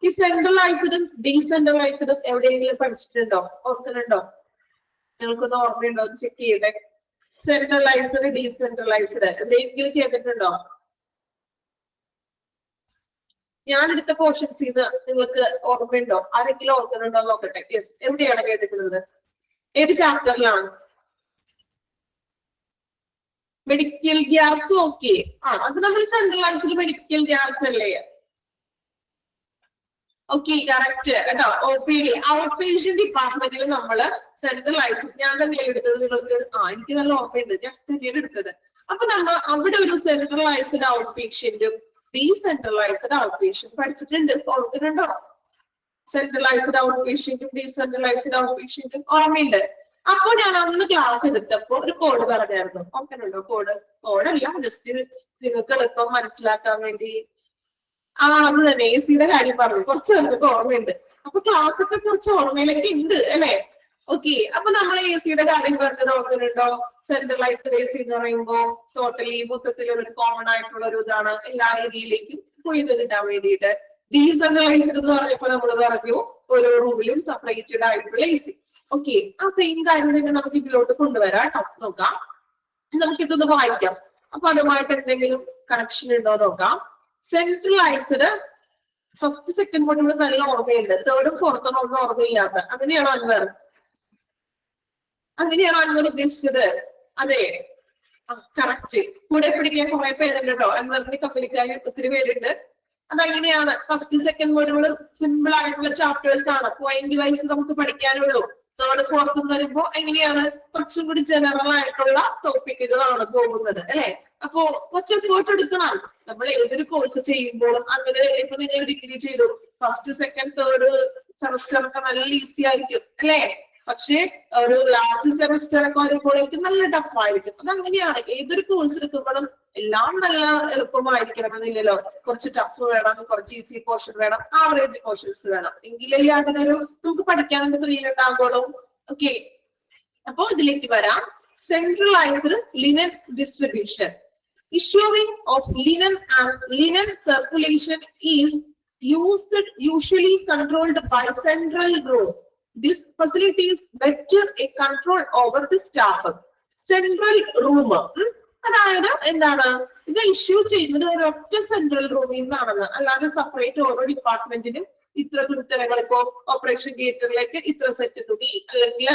ഈ സെൻട്രലൈസ്ഡും ഡീസെൻട്രലൈസ്ഡും എവിടെയെങ്കിലും പഠിച്ചിട്ടുണ്ടോ, ഓർക്കുന്നുണ്ടോ? നിങ്ങൾക്കൊന്ന് ഓർമ്മയുണ്ടോ? ചെക്ക് ചെയ്യട്ടെ. സെൻട്രലൈസ്ഡ്, ഡീസെൻട്രലൈസ്ഡ് എവിടെയെങ്കിലും കേട്ടിട്ടുണ്ടോ? ഞാൻ എടുത്ത പോർഷൻസ് ഇത് നിങ്ങൾക്ക് ഓർമ്മയുണ്ടോ? ആരെങ്കിലും ഓർക്കുന്നുണ്ടോ നോക്കട്ടെ. യെസ്, എവിടെയാണ് കേട്ടിട്ടുള്ളത്? ഏത് ചാപ്റ്ററിലാണ്? Medical gas. ഓക്കെ, അത് നമ്മൾ സെൻട്രലൈസ്ഡ് മെഡിക്കൽ ഗ്യാസ് അല്ലേ? ഓക്കെ, കറക്റ്റ് കേട്ടോ. ഔട്ട് പേഷ്യന്റ് ഡിപ്പാർട്ട്മെന്റിൽ നമ്മള് സെൻട്രലൈസ്, ഞാൻ തന്നെ എടുത്തത്. നിങ്ങൾക്ക് എനിക്ക് നല്ല ഓർമ്മയുണ്ട്, ഞാൻ തന്നെയാണ് എടുത്തത്. അപ്പൊ നമ്മൾ അവിടെ ഒരു സെൻട്രലൈസ്ഡ് ഔട്ട് പേഷ്യന്റും ഡീസെൻട്രലൈസ്ഡ് ഔട്ട് പേഷ്യന്റ് പഠിച്ചിട്ടുണ്ട്. ഓർക്കുന്നുണ്ടോ? സെൻട്രലൈസ്ഡ് ഔട്ട് പേഷ്യന്റും ഡീസെൻട്രലൈസ്ഡ് ഔട്ട് പേഷ്യന്റും ഓർമ്മയുണ്ട്. അപ്പൊ ഞാൻ അന്ന് ക്ലാസ് എടുത്തപ്പോ ഒരു കോഡ് പറഞ്ഞായിരുന്നു. ഓർക്കുന്നുണ്ടോ? കോഡല്ല, ജസ്റ്റ് നിങ്ങൾക്ക് എളുപ്പം മനസ്സിലാക്കാൻ വേണ്ടി. അത് തന്നെ, AC-യുടെ കാര്യം പറഞ്ഞു. കുറച്ച് പേർക്ക് ഓർമ്മയുണ്ട്. അപ്പൊ ക്ലാസ് ഒക്കെ കുറച്ച് ഓർമ്മയിലൊക്കെ ഉണ്ട് അല്ലെ? ഓക്കെ, അപ്പൊ നമ്മൾ AC-യുടെ കാര്യം പറഞ്ഞത് ഓർക്കുന്നുണ്ടോ? സെൻട്രലൈസ്ഡ് AC എന്ന് പറയുമ്പോ ടോട്ടലി മൊത്തത്തിലുള്ള ഒരു കോമൺ ആയിട്ടുള്ള ഒരു ഇതാണ്, എല്ലാ ഏരിയയിലേക്കും പോയി കിട്ടാൻ വേണ്ടിയിട്ട്. ഡീസെൻട്രലൈസ്ഡ് എന്ന് പറഞ്ഞപ്പോ നമ്മൾ പറഞ്ഞു ഓരോ റൂമിലും സെപ്പറേറ്റഡ് ആയിട്ടുള്ള AC. ഓക്കെ, ആ സെയിം കാര്യം തന്നെ നമുക്ക് ഇതിലോട്ട് കൊണ്ടുവരാം കേട്ടോ. നോക്കാം, നമുക്കിതൊന്ന് വായിക്കാം. അപ്പൊ അതുമായിട്ട് എന്തെങ്കിലും കണക്ഷൻ ഉണ്ടോ നോക്കാം. സെൻട്രലൈസ്ഡ് ഫസ്റ്റ് സെക്കൻഡ് മൊഡ്യൂൾ നല്ല ഓർമ്മയുണ്ട്, തേർഡും ഫോർത്തും ഒന്നും ഓർമ്മയില്ലാത്ത. അങ്ങനെയാണോ അൻവർ? അങ്ങനെയാണോ അൻവർ ഉദ്ദേശിച്ചത്? അതെ, കറക്റ്റ്. കൂടെ പിടിക്കാൻ കുറെ പേരുണ്ട് കേട്ടോ. അൻവറിന്റെ കമ്പനിക്കാർ ഒത്തിരി പേരുണ്ട്. അതങ്ങനെയാണ്. ഫസ്റ്റ് സെക്കൻഡ് മൊഡ്യൂൾ സിമ്പിൾ ആയിട്ടുള്ള ചാപ്റ്റേഴ്സ് ആണ്, പോയിന്റ് വൈസ് നമുക്ക് പഠിക്കാനുള്ളൂ. തേർഡ് ഫോർത്തും വരുമ്പോ എങ്ങനെയാണ്, കുറച്ചും കൂടി ജനറൽ ആയിട്ടുള്ള ടോപ്പിക്കുകളാണ് പോകുന്നത് അല്ലെ. അപ്പോ കുറച്ച് എഫേർട്ട് എടുക്കണം. നമ്മൾ ഏതൊരു കോഴ്സ് ചെയ്യുമ്പോഴും അങ്ങനെ. ഇപ്പൊ നിങ്ങൾ ഡിഗ്രി ചെയ്തു, ഫസ്റ്റ് സെക്കൻഡ് തേർഡ് സെമസ്റ്റർ ഒക്കെ നല്ല ഈസി ആയിരിക്കും അല്ലെ. പക്ഷെ ഒരു ലാസ്റ്റ് സെമസ്റ്റർ ഒക്കെ വരുമ്പോഴേക്കും നല്ല ടഫ് ആയിരിക്കും. അതങ്ങനെയാണ്, ഏതൊരു കോഴ്സ് എടുക്കുമ്പോഴും എല്ലാം നല്ല എളുപ്പമായിരിക്കണം എന്നില്ലല്ലോ. കുറച്ച് ടഫ് വേണം, കുറച്ച് ഈസി പോർഷൻ വേണം, ആവറേജ് പോർഷൻസ് വേണം. എങ്കിലേ അതിനൊരു നമുക്ക് പഠിക്കാനൊക്കെ ത്രില്ല് ഉണ്ടാകുള്ളൂ. ഓക്കെ, അപ്പൊ ഇതിലേക്ക് വരാം. Centralised linen distribution. Issuing of linen and linen circulation is usually controlled by central room. This facility is better a control over the staff. Central room. അതായത് എന്താണ് ഇത് ഇഷ്യൂ ചെയ്യുന്നത് ഒരൊറ്റ സെൻട്രൽ റൂമിൽ നിന്നാണെന്ന്, അല്ലാതെ സെപ്പറേറ്റ് ഓരോ ഡിപ്പാർട്ട്മെന്റിനും ഇത്ര തുണിത്തരങ്ങൾ, ഇപ്പോ ഓപ്പറേഷൻ തിയേറ്ററിലേക്ക് ഇത്ര സെറ്റ് തുണി, അല്ലെങ്കിൽ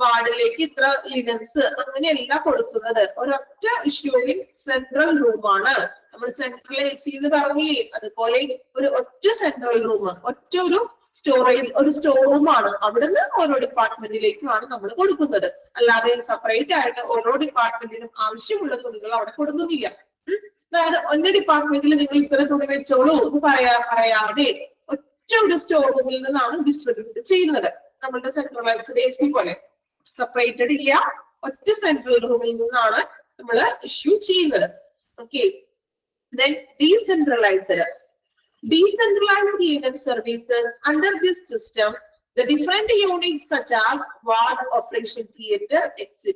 വാർഡിലേക്ക് ഇത്ര ലിനൻസ്, അങ്ങനെയല്ല കൊടുക്കുന്നത്. ഒരൊറ്റ ഇഷ്യൂവിൽ സെൻട്രൽ റൂമാണ്. നമ്മൾ സെൻട്രൽ AC എന്ന് പറഞ്ഞേ, അതുപോലെ ഒരു ഒറ്റ സെൻട്രൽ റൂം, ഒറ്റ ഒരു സ്റ്റോറേജ്, ഒരു സ്റ്റോർ റൂമാണ്. അവിടുന്ന് ഓരോ ഡിപ്പാർട്ട്മെന്റിലേക്കുമാണ് നമ്മൾ കൊടുക്കുന്നത്. അല്ലാതെ സെപ്പറേറ്റ് ആയിട്ട് ഓരോ ഡിപ്പാർട്ട്മെന്റിനും ആവശ്യമുള്ള തുണികൾ അവിടെ കൊടുക്കുന്നില്ല. അതായത് ഒന്ന ഡിപ്പാർട്ട്മെന്റിൽ നിങ്ങൾ ഇത്ര തുണി വെച്ചോളൂ എന്ന് പറയാതെ ഒറ്റ ഒരു സ്റ്റോർ റൂമിൽ നിന്നാണ് ഡിസ്ട്രിബ്യൂട്ട് ചെയ്യുന്നത്. നമ്മളുടെ സെൻട്രലൈസ്ഡ് AC പോലെ സെപ്പറേറ്റഡ് ഇല്ല, ഒറ്റ സെൻട്രൽ റൂമിൽ നിന്നാണ് നമ്മൾ ഇഷ്യൂ ചെയ്യുന്നത്. Okay, then decentralized linen services. Under this system, the different units such as ward, operation theatre, etc.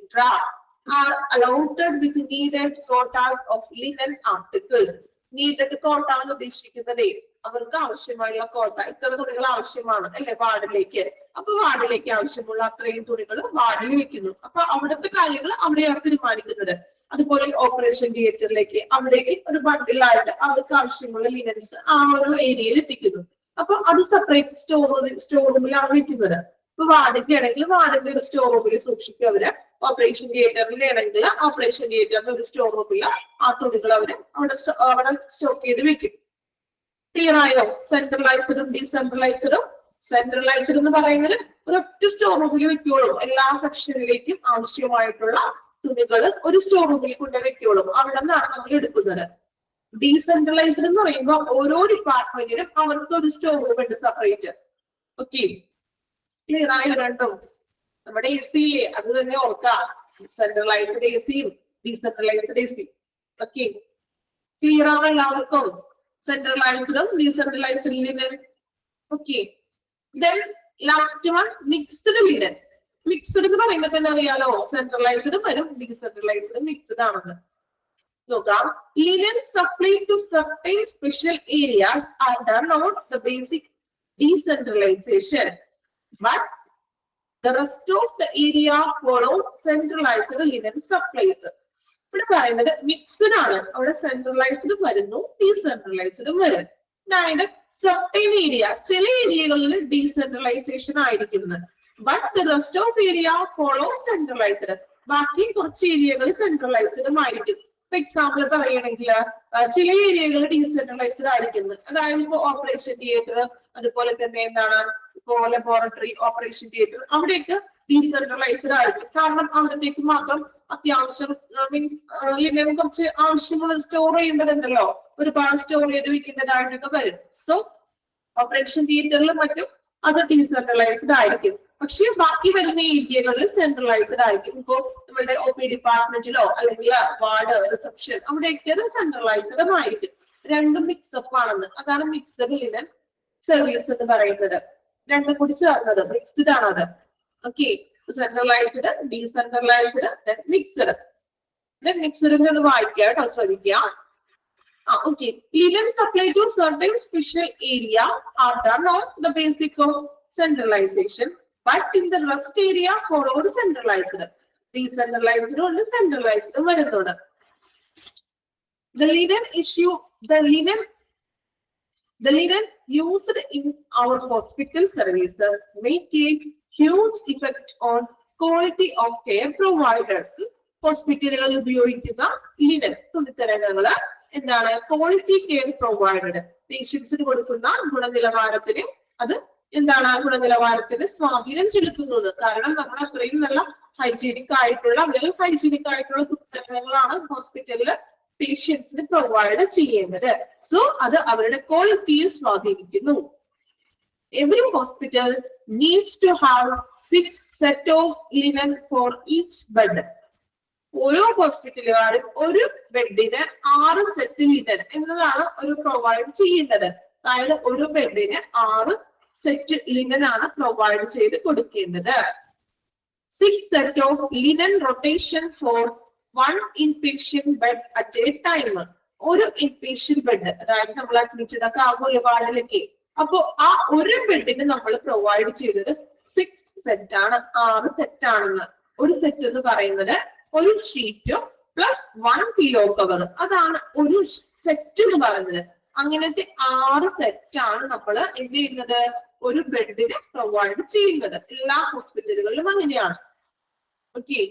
are allotted with needed quotas of linen articles. Needed quota ആണ് ഉദ്ദേശിക്കുന്നത് അവർക്ക് ആവശ്യമായുള്ള കോട്ട, ഇത്ര തുണികൾ ആവശ്യമാണ് അല്ലെ വാർഡിലേക്ക്. അപ്പൊ വാർഡിലേക്ക് ആവശ്യമുള്ള അത്രയും തുണികൾ വാർഡിൽ വെക്കുന്നു. അപ്പൊ അവിടുത്തെ കാര്യങ്ങൾ അവിടെയാണ് തീരുമാനിക്കുന്നത്. അതുപോലെ ഓപ്പറേഷൻ തിയേറ്ററിലേക്ക്, അവിടേക്ക് ഒരു ബണ്ടിലായിട്ട് അവർക്ക് ആവശ്യമുള്ള ലിനൻസ് ആ ഒരു ഏരിയയിൽ എത്തിക്കുന്നു. അപ്പൊ അത് സെപ്പറേറ്റ് സ്റ്റോർ റൂമിലാണ് വെക്കുന്നത്. ഇപ്പൊ വാർഡിന്റെ ആണെങ്കിൽ വാർഡിന്റെ ഒരു സ്റ്റോർ റൂമിൽ സൂക്ഷിക്കും അവര്. ഓപ്പറേഷൻ തിയേറ്ററിന്റെ ആണെങ്കിൽ ഓപ്പറേഷൻ തിയേറ്ററിന്റെ ഒരു സ്റ്റോർ റൂമിൽ ആ തുണികൾ അവര് അവിടെ സ്റ്റോക്ക് ചെയ്ത് വെക്കും. ക്ലിയർ ആയോ? സെൻട്രലൈസ്ഡും ഡീസെൻട്രലൈസ്ഡും. സെൻട്രലൈസ്ഡ് എന്ന് പറയുന്നത് ഒരൊറ്റ സ്റ്റോർ റൂമിൽ വെക്കുള്ളൂ. എല്ലാ സെക്ഷനിലേക്കും ആവശ്യമായിട്ടുള്ള തുണികൾ ഒരു സ്റ്റോർ റൂമിൽ കൊണ്ട് വെക്കുള്ളൂ. അവിടെ നിന്നാണ് നമ്മൾ എടുക്കുന്നത്. ഡീസെൻട്രലൈസ്ഡ് എന്ന് പറയുമ്പോൾ ഓരോ ഡിപ്പാർട്ട്മെന്റിനും അവർക്ക് ഒരു സ്റ്റോർ റൂം ഉണ്ട് സെപ്പറേറ്റ്. ഓക്കെ, ക്ലിയർ ആയോ? രണ്ടും നമ്മുടെ AC അത് തന്നെ ഓർക്കാം. സെൻട്രലൈസ്ഡ് ACയും ഡീസെൻട്രലൈസ്ഡ് AC. ഓക്കെ, ക്ലിയർ ആണോ എല്ലാവർക്കും? സെൻട്രലൈസ്ഡും decentralised linen. Okay, then last one, mixed linen. Mixed എന്ന് പറയുമ്പോൾ തന്നെ അറിയാലോ, സെൻട്രലൈസ്ഡ് വരും, ഡീസെൻട്രലൈസ്ഡ് മിക്സ്ഡ് ആണെന്ന്. നോക്കാം. Linen supply to certain special areas are done on the basic decentralisation, but the rest of the area follow centralised linen supplies. ഇവിടെ പറയുന്നത് mixed ആണ്. അവിടെ സെൻട്രലൈസ്ഡ് വരുന്നു, ഡീസെൻട്രലൈസ്ഡ് വരും. അതായത് സർട്ടൻ ഏരിയ, ചില ഏരിയകളിൽ ഡീസെൻട്രലൈസേഷൻ ആയിരിക്കുന്നത്, but the rest of area follow centralized. ബാക്കി കുറച്ച് ഏരിയകൾ സെൻട്രലൈസ്ഡും ആയിരിക്കും. ഇപ്പൊ എക്സാമ്പിൾ പറയുകയാണെങ്കിൽ ചില ഏരിയകൾ ഡീസെൻട്രലൈസ്ഡ് ആയിരിക്കുന്നത്. അതായത് ഇപ്പൊ ഓപ്പറേഷൻ തിയേറ്റർ, അതുപോലെ തന്നെ എന്താണ് ഇപ്പോ ലബോറട്ടറി, ഓപ്പറേഷൻ തിയേറ്റർ, അവിടെയൊക്കെ ഡീസെൻട്രലൈസ്ഡ് ആയിരിക്കും. കാരണം അവിടത്തേക്ക് മാത്രം അത്യാവശ്യം മീൻസ് ലിനൻ കുറച്ച് ആവശ്യമുള്ള സ്റ്റോർ ചെയ്യേണ്ടതുണ്ടല്ലോ, ഒരുപാട് സ്റ്റോർ ചെയ്ത് വെക്കേണ്ടതായിട്ടൊക്കെ വരും. സോ ഓപ്പറേഷൻ തിയേറ്ററിലും മറ്റും അത് ഡീസെൻട്രലൈസ്ഡ് ആയിരിക്കും. പക്ഷെ ബാക്കി വരുന്ന ഏരിയകളിൽ സെൻട്രലൈസ്ഡ് ആയിരിക്കും. ഇപ്പോ നമ്മുടെ OP ഡിപ്പാർട്ട്മെന്റിലോ അല്ലെങ്കിൽ വാർഡ്, റിസപ്ഷൻ, അവിടെയൊക്കെ സെൻട്രലൈസ്ഡ് ആയിരിക്കും. രണ്ടും മിക്സപ്പ് ആണെന്ന്. അതാണ് മിക്സ്ഡ് ലിനൻ സർവീസ് എന്ന് പറയുന്നത്. രണ്ടും കൂടി ചേർന്നത് മിക്സ്ഡ് ആണത്. Okay, centralised, decentralised, mixed. Mixed ഒന്ന് വായിക്കുക കേട്ടോ, ശ്രദ്ധിക്കുക. Okay, linen supply to certain special area are done on the basic of centralization, but in the rest area followed centralized. Decentralized or centralized വരുന്നത്. The linen used in our hospital services may take huge effect on quality of care provided. ഹോസ്പിറ്റലുകളിൽ ഉപയോഗിക്കുന്ന linen തുണിത്തരങ്ങള് എന്താണ്? Quality care provided. പേഷ്യൻസിന് കൊടുക്കുന്ന ഗുണനിലവാരത്തിന് അത് എന്താണ്? ഗുണനിലവാരത്തിന് സ്വാധീനം ചെലുത്തുന്നത്. കാരണം നമ്മൾ അത്രയും നല്ല ഹൈജീനിക് ആയിട്ടുള്ള തുണിത്തരങ്ങളാണ് ഹോസ്പിറ്റലില് പേഷ്യൻസിന് പ്രൊവൈഡ് ചെയ്യേണ്ടത്. സോ അത് അവരുടെ ക്വാളിറ്റിയെ സ്വാധീനിക്കുന്നു. Every hospital needs to have 6 set of linen for each bed. ഓരോ ഹോസ്പിറ്റലുകാരും ഒരു ബെഡിന് 6 സെറ്റ് ലിനൻ എന്നതാണ് ഒരു പ്രൊവൈഡ് ചെയ്യുന്നത്. അതായത് ഒരു ബെഡിന് 6 സെറ്റ് ലിനൻ ആണ് പ്രൊവൈഡ് ചെയ്ത് കൊടുക്കേണ്ടത്. 6 set of linen rotation for 1 inpatient bed at a time. ഒരു ഇൻപേഷ്യന്റ് ബെഡ്, അതായത് നമ്മൾ അഡ്മിറ്റഡ് ഒക്കെ ആകുമല്ലോ വാർഡിലേക്ക്, അപ്പൊ ആ ഒരു ബെഡിന് നമ്മൾ പ്രൊവൈഡ് ചെയ്തത് 6 സെറ്റ് ആണ്, 6 സെറ്റ് ആണെന്ന്. ഒരു സെറ്റ് എന്ന് പറയുന്നത് ഒരു ഷീറ്റും പ്ലസ് 1 പില്ലോ കവർ, അതാണ് ഒരു സെറ്റ് എന്ന് പറയുന്നത്. അങ്ങനത്തെ 6 സെറ്റ് ആണ് നമ്മൾ എന്ത് ചെയ്യുന്നത്, ഒരു ബെഡിന് പ്രൊവൈഡ് ചെയ്യുന്നത്. എല്ലാ ഹോസ്പിറ്റലുകളിലും അങ്ങനെയാണ്. ഓക്കെ,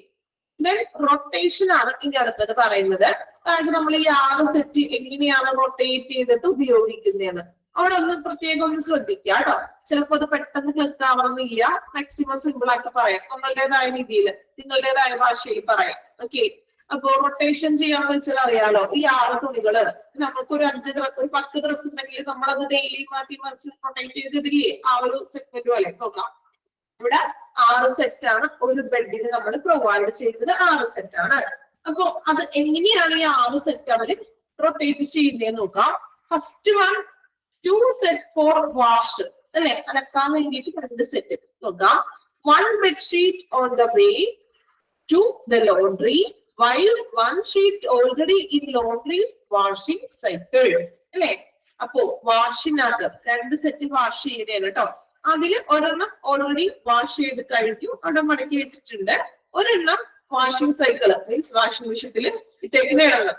ദെൻ റൊട്ടേഷൻ ആണ് ഇനി അടുത്തത് പറയുന്നത്. അതായത് നമ്മൾ ഈ 6 സെറ്റ് എങ്ങനെയാണ് റൊട്ടേറ്റ് ചെയ്തിട്ട് ഉപയോഗിക്കുന്നതെന്ന് അവിടെ ഒന്ന് പ്രത്യേകം ഒന്ന് ശ്രദ്ധിക്കുക കേട്ടോ. ചിലപ്പോൾ അത് പെട്ടെന്ന് ക്ലിക്ക് ആവണമെന്നില്ല. മാക്സിമം സിമ്പിൾ ആയിട്ട് പറയാം, നമ്മളുടേതായ രീതിയിൽ നിങ്ങളുടേതായ ഭാഷയിൽ പറയാം. ഓക്കെ, അപ്പൊ റൊട്ടേഷൻ ചെയ്യാന്ന് വെച്ചാൽ അറിയാലോ, ഈ 6 തുണികള് നമുക്ക് ഒരു 10 ഡ്രസ് ഉണ്ടെങ്കിൽ നമ്മളത് ഡെയിലി മാറ്റി മറിച്ച് റൊട്ടേറ്റ് ചെയ്തിടില്ലേ, ആ ഒരു സെഗ്മെന്റ് പോലെ നോക്കാം. ഇവിടെ 6 സെറ്റ് ആണ് ഒരു ബെഡിന് നമ്മൾ പ്രൊവൈഡ് ചെയ്യുന്നത്, 6 സെറ്റ് ആണ്. അപ്പൊ അത് എങ്ങനെയാണ് ഈ 6 സെറ്റ് അവര് റൊട്ടേറ്റ് ചെയ്യുന്നതെന്ന് നോക്കാം. First one 2 set for wash, അല്ലെ, അലക്കാൻ വേണ്ടിയിട്ട് 2 സെറ്റ് നോക്കാം. 1 bedsheet on the way to the laundry while 1 sheet already in laundry's washing cycle, അല്ലെ. അപ്പോ വാഷിനകത്ത് 2 സെറ്റ് വാഷ് ചെയ്യുന്നതാണ് കേട്ടോ. അതില് ഒരെണ്ണം ഓൾറെഡി വാഷ് ചെയ്ത് കഴിഞ്ഞു, അവിടെ മടക്കി വെച്ചിട്ടുണ്ട്. ഒരെണ്ണം വാഷിംഗ് സൈക്കിള് മീൻസ് വാഷിംഗ് മെഷീനിൽ ഇട്ടേക്കുന്നതാണ്.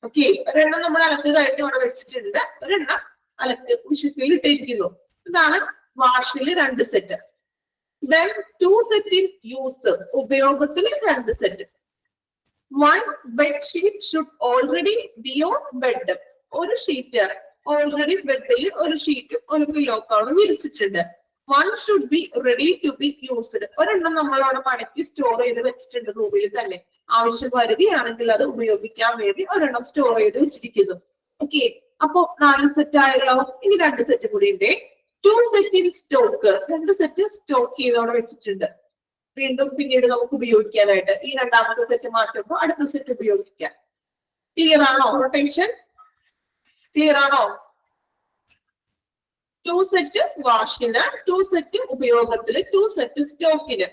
ഓക്കെ, ഒരെണ്ണം നമ്മൾ അലക്ക് കഴിഞ്ഞ് അവിടെ വെച്ചിട്ടുണ്ട്, ഒരെണ്ണം അലക്ക് മെഷീനിൽ ഇട്ടിരിക്കുന്നു. ഇതാണ് വാഷില് 2 set. Then 2 set in use, ഉപയോഗത്തിൽ 2 set. 1 bedsheet should already be on bed, ഒരു ഷീറ്റ് ഓൾറെഡി ബെഡിൽ ഒരു ഷീറ്റും ഒരു പില്ലോ കവറും വിരിച്ചിട്ടുണ്ട്. 1 should be ready to be used, ഒരെണ്ണം നമ്മൾ അവിടെ മടക്കി സ്റ്റോർ ചെയ്ത് വെച്ചിട്ടുണ്ട് റൂമിൽ തന്നെ. ആവശ്യം വരികയാണെങ്കിൽ അത് ഉപയോഗിക്കാൻ വേണ്ടി ഒരെണ്ണം സ്റ്റോർ ചെയ്ത് വെച്ചിരിക്കുന്നു. ഓക്കെ, അപ്പൊ 4 സെറ്റ് ആയല്ലോ. ഇനി 2 സെറ്റ് കൂടി ഉണ്ട്. 2 set in stock, 2 set stock ചെയ്ത് അവിടെ വെച്ചിട്ടുണ്ട്. വീണ്ടും പിന്നീട് നമുക്ക് ഉപയോഗിക്കാനായിട്ട് ഈ രണ്ടാമത്തെ സെറ്റ് മാറ്റുമ്പോൾ അടുത്ത സെറ്റ് ഉപയോഗിക്കാം. ക്ലിയർ ആണോ? റൊട്ടേഷൻ ക്ലിയർ ആണോ? 2 സെറ്റ് വാഷിന്, 2 സെറ്റ് ഉപയോഗത്തില്, 2 സെറ്റ് സ്റ്റോക്കിന്.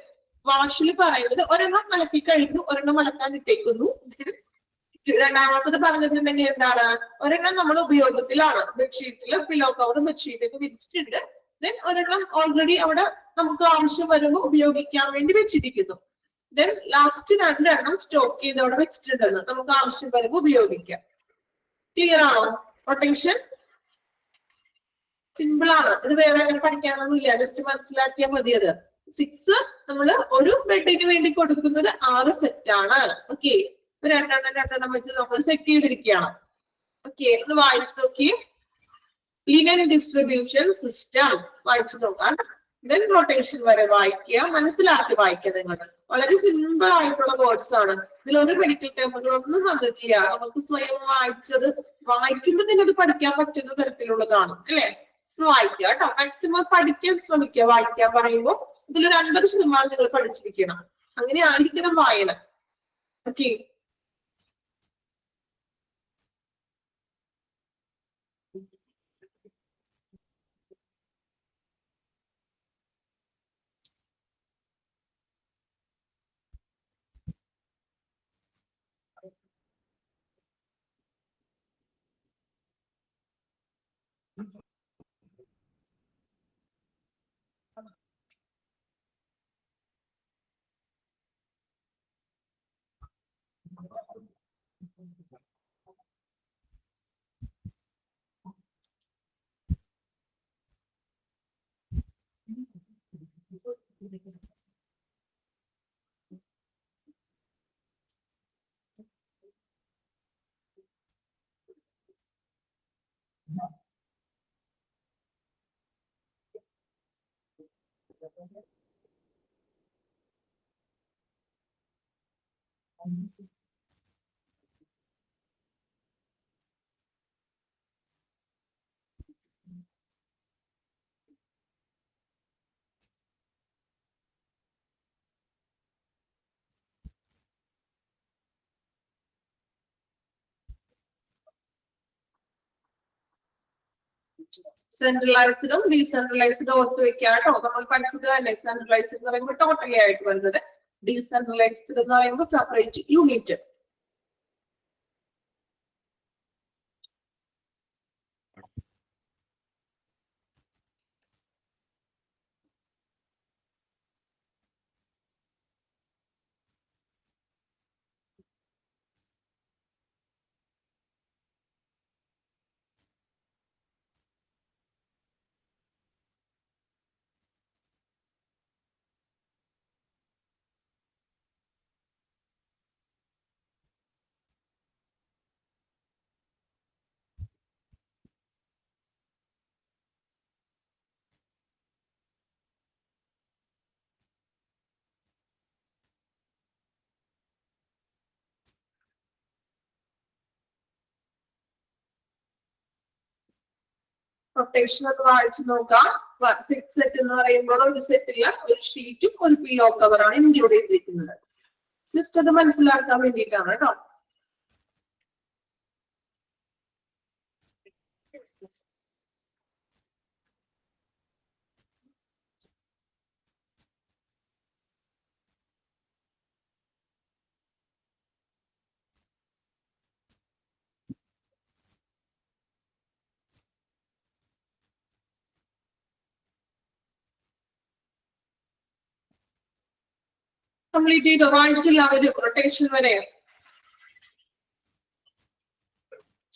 വാഷില് പറയുന്നത് ഒരെണ്ണം അലക്കി കഴിഞ്ഞു, ഒരെണ്ണം അലക്കാൻ ഇട്ടേക്കുന്നു. രണ്ടാമത്തത് പറഞ്ഞിട്ടുണ്ടെങ്കിൽ എന്താണ്, ഒരെണ്ണം നമ്മൾ ഉപയോഗത്തിലാണ്, ബെഡ്ഷീറ്റില് പില്ലോ കവർ ബെഡ്ഷീറ്റൊക്കെ വിരിച്ചിട്ടുണ്ട്. ദെൻ ഒരെണ്ണം ഓൾറെഡി അവിടെ നമുക്ക് ആവശ്യം വരുമ്പോൾ ഉപയോഗിക്കാൻ വേണ്ടി വെച്ചിരിക്കുന്നു. ദെൻ ലാസ്റ്റ് 2 എണ്ണം സ്റ്റോക്ക് ചെയ്ത് അവിടെ വെച്ചിട്ടുണ്ടെന്ന്, നമുക്ക് ആവശ്യം വരുമ്പോൾ ഉപയോഗിക്കാം. ക്ലിയർ ആണോ? റൊട്ടേഷൻ സിമ്പിൾ ആണ്, ഇത് വേറെ അങ്ങനെ പഠിക്കാനൊന്നുമില്ല, ജസ്റ്റ് മനസ്സിലാക്കിയാൽ മതി. അത് 6 നമ്മള് ഒരു ബെഡിന് വേണ്ടി കൊടുക്കുന്നത് 6 സെറ്റ് ആണ്. ഓക്കെ, 2 വെച്ച് നമ്മൾ സെറ്റ് ചെയ്തിരിക്കുകയാണ്. ഓക്കെ, ഒന്ന് വായിച്ചു നോക്കി. ലീനിയർ ഡിസ്ട്രിബ്യൂഷൻ സിസ്റ്റം വായിച്ചു നോക്കാം. ദെൻ റൊട്ടേഷൻ വരെ വായിക്കുക, മനസ്സിലാക്കി വായിക്കുക. നിങ്ങൾ വളരെ സിമ്പിൾ ആയിട്ടുള്ള വേർഡ്സ് ആണ്, ഇതിലൊരു മെഡിക്കൽ ടേമുകളൊന്നും വന്നിട്ടില്ല. നമുക്ക് സ്വയം വായിച്ചത് വായിക്കുമ്പോൾ തന്നെ അത് പഠിക്കാൻ പറ്റുന്ന തരത്തിലുള്ളതാണ്, അല്ലെ? വായിക്കുക കേട്ടോ, മാക്സിമം പഠിക്കാൻ ശ്രമിക്കുക. വായിക്കാൻ പറയുമ്പോൾ ഇതിലൊരു 50% നിങ്ങൾ പഠിച്ചിരിക്കണം, അങ്ങനെ ആയിരിക്കണം വായന. ഓക്കെ, സെൻട്രലൈസ്ഡും ഡീസെൻട്രലൈസ്ഡും ഓർത്ത് വെക്കാം കേട്ടോ. നമ്മൾ പഠിച്ചത് തന്നെ. സെൻട്രലൈസ്ഡ് എന്ന് പറയുമ്പോൾ ടോട്ടലി ആയിട്ട് വരുന്നത്, ഡീസെൻട്രലൈസ്ഡ് എന്ന് പറയുമ്പോൾ സെപ്പറേറ്റ് യൂണിറ്റ്. റൊട്ടേഷൻ ഒന്ന് വായിച്ചു നോക്കാം. 6 സെറ്റ് എന്ന് പറയുമ്പോൾ ഒരു സെറ്റില് ഒരു ഷീറ്റും ഒരു പില്ലോ കവറാണ് ഇൻക്ലൂഡ് ചെയ്തിരിക്കുന്നത്. ജസ്റ്റ് അത് മനസ്സിലാക്കാൻ വേണ്ടിയിട്ടാണ് കേട്ടോ. കംപ്ലീറ്റ് ചെയ്തോ? വായിച്ചില്ല ഒരു റൊട്ടേഷൻ വരെ?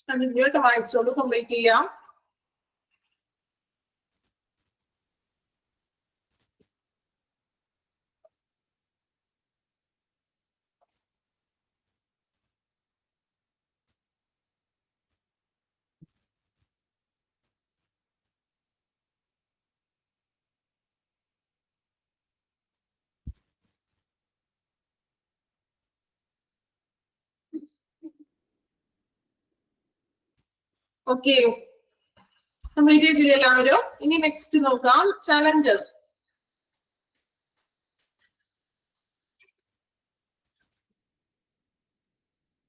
കണ്ടിന്യൂട്ട് വായിച്ചോളൂ, കംപ്ലീറ്റ് ചെയ്യാം. ഓക്കെ, കംപ്ലീറ്റ് ചെയ്തില്ല എല്ലാവരും? ഇനി നെക്സ്റ്റ് നോക്കാം, challenges.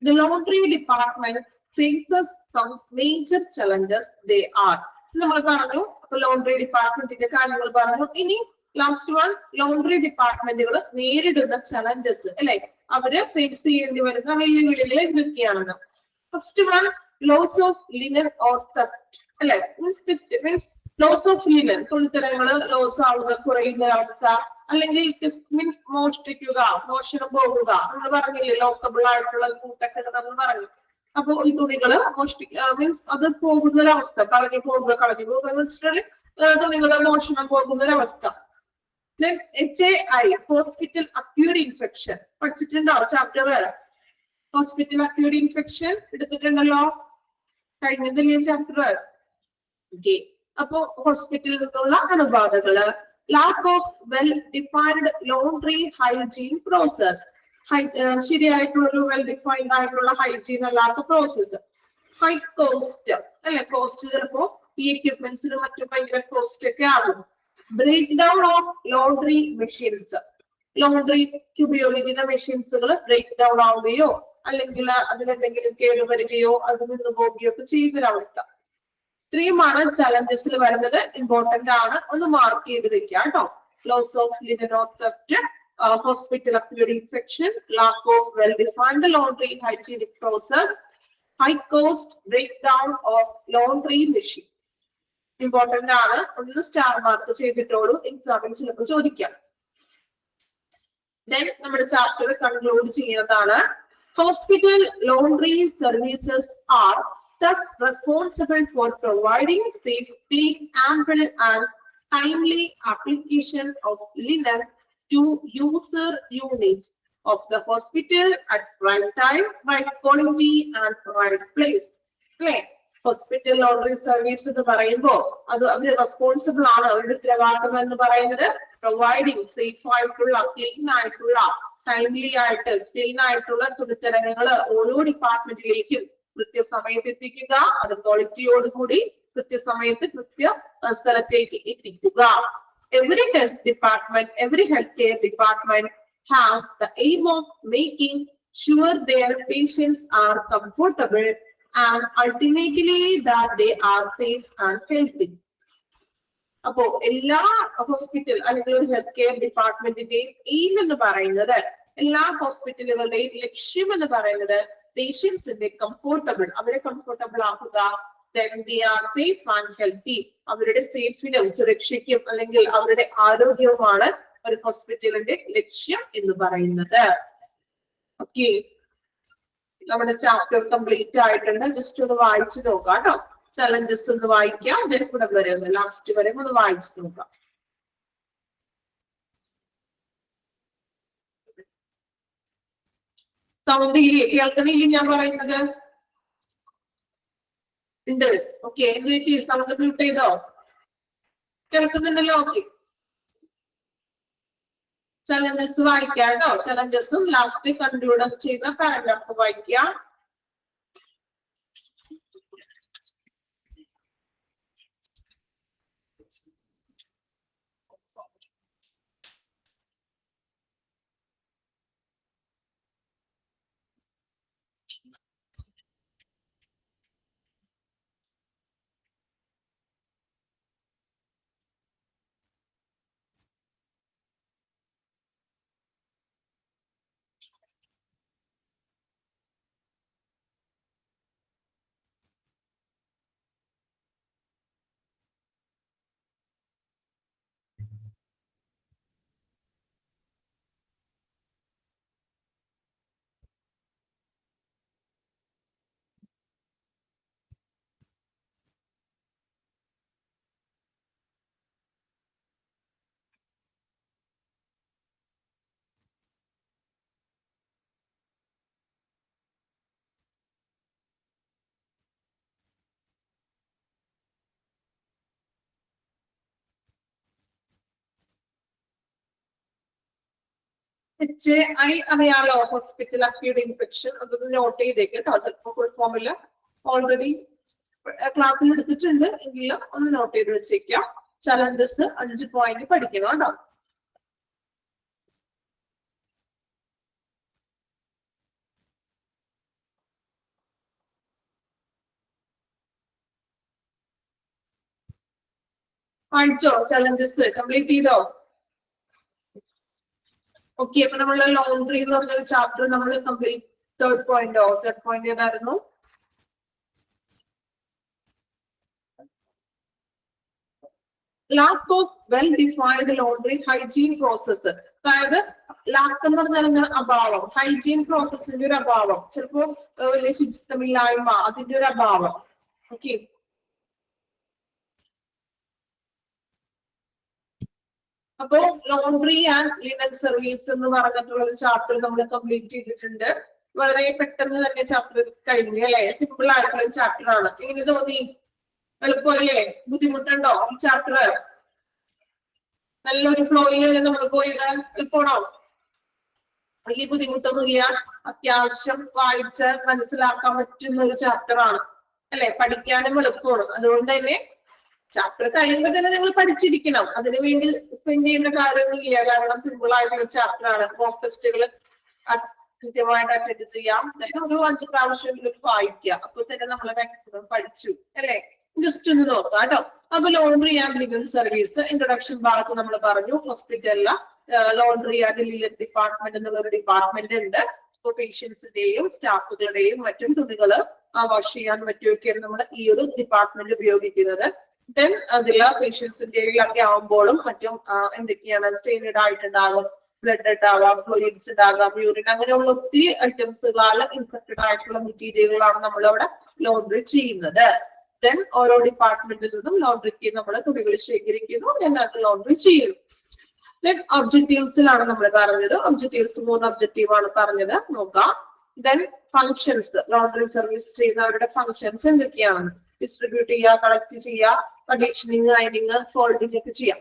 The laundry department faces some major challenges. They are. നമ്മൾ പറഞ്ഞു, അപ്പൊ ലോണ്ടറി ഡിപ്പാർട്ട്മെന്റിന്റെ കാര്യങ്ങൾ പറഞ്ഞു. ഇനി ലാസ്റ്റ് വൺ, ലോണ്ടറി ഡിപ്പാർട്ട്മെന്റുകൾ നേരിടുന്ന ചലഞ്ചസ് അല്ലെ, അവര് ഫേസ് ചെയ്യേണ്ടി വരുന്ന വെല്ലുവിളികൾ എന്തൊക്കെയാണെന്ന്. First one, loss of linen or theft അല്ലെ. മീൻസ് ലോസ് ഓഫ് ലിനൻ, തുണിത്തരങ്ങള് ലോസ് ആവുക, കുറയുന്ന അവസ്ഥ, അല്ലെങ്കിൽ മീൻസ് മോഷ്ടിക്കുക, മോഷണം പോകുക. നമ്മൾ പറഞ്ഞില്ലേ, ലോക്കബിൾ ആയിട്ടുള്ള കൂട്ടൊക്കെ നമ്മൾ പറഞ്ഞു. അപ്പൊ ഈ തുണികള് മീൻസ് അത് പോകുന്നൊരവസ്ഥ, കളഞ്ഞു പോകുക എന്ന് വെച്ചിട്ടുണ്ടെങ്കിൽ തുണികള് മോഷണം പോകുന്നൊരവസ്ഥ. HAI, ഹോസ്പിറ്റൽ അക്യൂട്ട് ഇൻഫെക്ഷൻ, പഠിച്ചിട്ടുണ്ടോ ചാപ്റ്റർ? ഹോസ്പിറ്റൽ അക്യൂട്ട് ഇൻഫെക്ഷൻ എടുത്തിട്ടുണ്ടല്ലോ, കഴിഞ്ഞതില്ലേ ചാപ്റ്റർ? ഓക്കെ, അപ്പോ ഹോസ്പിറ്റലിൽ നിന്നുള്ള അണുബാധകള്. Lack of well defined laundry hygiene process, ശരിയായിട്ടുള്ള ഒരു വെൽ ഡിഫൈൻഡ് ആയിട്ടുള്ള ഹൈജീൻ അല്ലാത്ത പ്രോസസ്. ഹൈ കോസ്റ്റ് അല്ലെ, കോസ്റ്റ് ചിലപ്പോ ഈ എക്യുപ്മെന്റ്സിന് മറ്റും ഭയങ്കര കോസ്റ്റ് ഒക്കെ ആകും. Break down of laundry machines, ലോണ്ടറിക്ക് ഉപയോഗിക്കുന്ന മെഷീൻസുകൾ ബ്രേക്ക് ഡൗൺ ആവുകയോ അല്ലെങ്കിൽ അതിനെന്തെങ്കിലും കേടുവരികയോ അത് നിന്ന് പോവുകയോ ഒക്കെ ചെയ്യുന്നൊരവസ്ഥ. ഇത്രയുമാണ് ചലഞ്ചസിൽ വരുന്നത്. ഇമ്പോർട്ടന്റ് ആണ്, ഒന്ന് മാർക്ക് ചെയ്ത് വെക്കുക കേട്ടോ. Loss of linen or theft, hospital acute infection, lack of well-defined laundry hygienic process, high cost, breakdown of laundry machine. Important ആണ്, ഒന്ന് സ്റ്റാർ മാർക്ക് ചെയ്തിട്ടോളൂ, എക്സാമിന് ചിലപ്പോൾ ചോദിക്കാം. Then നമ്മുടെ ചാപ്റ്റർ കൺക്ലൂഡ് ചെയ്യുന്നതാണ്. Hospital laundry services are thus responsible for providing safe, clean, ample and timely application of linen to user units of the hospital at right time, right quality and right place. Okay, hospital laundry service എന്ന് പറയുമ്പോൾ അത് അവര് responsible ആണ്, അവരുടെ ഉത്തരവാദിത്തം എന്ന് പറയുന്നത് providing safe ആയിട്ടുള്ള, ക്ലീൻ ആയിട്ടുള്ള, ടൈംലി ആയിട്ട് ക്ലീൻ ആയിട്ടുള്ള തുണിത്തരങ്ങൾ ഓരോ ഡിപ്പാർട്ട്മെന്റിലേക്കും കൃത്യസമയത്ത് എത്തിക്കുക, അത് ക്വാളിറ്റിയോടുകൂടി കൃത്യസമയത്ത് സ്ഥലത്തേക്ക് എത്തിക്കുക. Every healthcare department has the aim of making sure their patients are comfortable and ultimately that they are safe and healthy. അപ്പോ എല്ലാ ഹോസ്പിറ്റൽ അല്ലെങ്കിൽ ഒരു ഹെൽത്ത് കെയർ ഡിപ്പാർട്ട്മെന്റിന്റെയും എയിം എന്ന് പറയുന്നത്, എല്ലാ ഹോസ്പിറ്റലുകളുടെയും ലക്ഷ്യം എന്ന് പറയുന്നത് പേഷ്യൻസിന്റെ കംഫോർട്ടബിൾ, അവരെ കംഫോർട്ടബിൾ ആക്കുക. Then they are safe and healthy, അവരുടെ സേഫിനും സുരക്ഷയ്ക്കും അല്ലെങ്കിൽ അവരുടെ ആരോഗ്യവുമാണ് ഒരു ഹോസ്പിറ്റലിന്റെ ലക്ഷ്യം എന്ന് പറയുന്നത്. ഓക്കെ, നമ്മുടെ ചാപ്റ്റർ കംപ്ലീറ്റ് ആയിട്ടുണ്ട്. ജസ്റ്റ് ഒന്ന് വായിച്ചു നോക്കാം കേട്ടോ. ചലഞ്ചസ് ഒന്ന് വായിക്കാം, ഇവിടെ വരെ ഒന്ന് ലാസ്റ്റ് വരെ ഒന്ന് വായിച്ചു നോക്കാം. സൗണ്ട് കേൾക്കണില്ലേ ഞാൻ പറയുന്നത്? ഉണ്ട്. ഓക്കെ, സൗണ്ട് മ്യൂട്ട് ചെയ്തോ? കേൾക്കുന്നുണ്ടല്ലോ? ഓക്കെ, ചലഞ്ചസ് വായിക്കാം കേട്ടോ. ചലഞ്ചസും ലാസ്റ്റ് കൺക്ലൂഡ് ചെയ്യുന്ന പാരഗ്രാഫ് വായിക്കാം. . HAI അറിയാലോ, ഹോസ്പിറ്റൽ അക്യൂട്ട് ഇൻഫെക്ഷൻ. അതൊന്ന് നോട്ട് ചെയ്തേക്ക് കേട്ടോ. ചിലപ്പോൾ ഫുൾ ഫോമില് ഓൾറെഡി ക്ലാസ്സിൽ എടുത്തിട്ടുണ്ട് എങ്കിലും ഒന്ന് നോട്ട് ചെയ്ത് വെച്ചേക്കാം. ചലഞ്ചസ് 5 പോയിന്റ് പഠിക്കണം കേട്ടോ. വായിച്ചോ? ചലഞ്ചസ് കംപ്ലീറ്റ് ചെയ്തോ? ഓക്കെ, അപ്പൊ നമ്മള് ലോണ്ട്രി എന്ന് പറഞ്ഞ ചാപ്റ്റർ നമ്മൾ കംപ്ലീറ്റ്. തേർഡ് പോയിന്റ് ഏതായിരുന്നു? Lakh of well defined laundry hygiene process. അതായത് ലാക്ക് എന്ന് പറഞ്ഞാൽ അഭാവം, ഹൈജീൻ പ്രോസസ്സിന്റെ ഒരു അഭാവം, ചിലപ്പോ വലിയ ശുചിത്വമില്ലായ്മ, അതിന്റെ ഒരു അഭാവം. ഓക്കെ, അപ്പോ ലോണ്ട്രി ആൻഡ് ലിനൻ സർവീസ് എന്ന് പറഞ്ഞിട്ടുള്ള ഒരു ചാപ്റ്റർ നമ്മൾ കംപ്ലീറ്റ് ചെയ്തിട്ടുണ്ട്. വളരെ പെട്ടെന്ന് തന്നെ ചാപ്റ്റർ കഴിഞ്ഞു അല്ലെ. സിമ്പിൾ ആയിട്ടുള്ള ഒരു ചാപ്റ്റർ ആണ്. എങ്ങനെ തോന്നി? എളുപ്പമല്ലേ? ബുദ്ധിമുട്ടുണ്ടോ ഈ ചാപ്റ്റർ? നല്ലൊരു ഫ്ലോയിൽ നമ്മൾ പോയത് എളുപ്പമാണോ? വലിയ ബുദ്ധിമുട്ടൊന്നുമില്ല. അത്യാവശ്യം വായിച്ച് മനസ്സിലാക്കാൻ പറ്റുന്ന ഒരു ചാപ്റ്റർ ആണ് അല്ലെ. പഠിക്കാനും എളുപ്പമാണ്. അതുകൊണ്ട് തന്നെ ചാപ്റ്റർ കഴിയുമ്പോൾ തന്നെ നിങ്ങൾ പഠിച്ചിരിക്കണം. അതിനു വേണ്ടി സ്പെൻഡ് ചെയ്യേണ്ട കാര്യങ്ങളില്ല. കാരണം സിമ്പിൾ ആയിട്ടുള്ള ചാപ്റ്റർ ആണ്. മോക്ക് ടെസ്റ്റുകൾ കൃത്യമായിട്ട് അറ്റൻഡ് ചെയ്യാം. ഒരു 5 പ്രാവശ്യം വായിക്കുക. അപ്പൊ തന്നെ നമ്മൾ മാക്സിമം പഠിച്ചു അല്ലെ. ജസ്റ്റ് ഒന്ന് നോക്കാം കേട്ടോ. അപ്പൊ laundry and linen service introduction ഭാഗത്ത് നമ്മൾ പറഞ്ഞു. ഹോസ്പിറ്റലിലെ ലോണ്ട്രി ആൻഡ് ലിനൻ ഡിപ്പാർട്ട്മെന്റ് എന്നുള്ള ഒരു ഡിപ്പാർട്ട്മെന്റ് ഉണ്ട്. ഇപ്പൊ പേഷ്യൻസിന്റെയും സ്റ്റാഫുകളുടെയും മറ്റും തുണികള് വാഷ് ചെയ്യാൻ പറ്റുമൊക്കെയാണ് നമ്മൾ ഈ ഒരു ഡിപ്പാർട്ട്മെന്റ് ഉപയോഗിക്കുന്നത്. ദെൻ അതില് പേഷ്യൻസിന്റെ ഒക്കെ ആവുമ്പോഴും മറ്റും എന്തൊക്കെയാണ് സ്റ്റെയിനഡ് ആയിട്ടുണ്ടാകും, ബ്ലഡ് ഉണ്ടാവാം, ഫ്ലൂയിഡ്സ് ഉണ്ടാകാം, യൂറിൻ, അങ്ങനെയുള്ള ഒത്തിരി ഐറ്റംസുകളാൽ ഇൻഫെക്റ്റഡ് ആയിട്ടുള്ള മെറ്റീരിയലുകളാണ് നമ്മൾ അവിടെ ലോണ്ട്രി ചെയ്യുന്നത്. ദെൻ ഓരോ ഡിപ്പാർട്ട്മെന്റിൽ നിന്നും ലോണ്ട്രിക്ക് നമ്മൾ തുണികൾ ശേഖരിക്കുന്നു. ദെൻ അത് ലോണ്ട്രി ചെയ്യുന്നു. ദെൻ ഒബ്ജക്റ്റീവ്സിലാണ് നമ്മൾ പറഞ്ഞത്. ഒബ്ജക്റ്റീവ്സ് 3 ഒബ്ജക്റ്റീവ് ആണ് പറഞ്ഞത്. നോക്കാം. ദെൻ ഫങ്ഷൻസ്, ലോണ്ട്രി സർവീസ് ചെയ്യുന്നവരുടെ ഫങ്ഷൻസ് എന്തൊക്കെയാണ്? ഡിസ്ട്രിബ്യൂട്ട് ചെയ്യുക, കളക്ട് ചെയ്യുക, കണ്ടീഷനിങ്, അയണിങ്, ഫോൾഡിങ് ഒക്കെ ചെയ്യാം.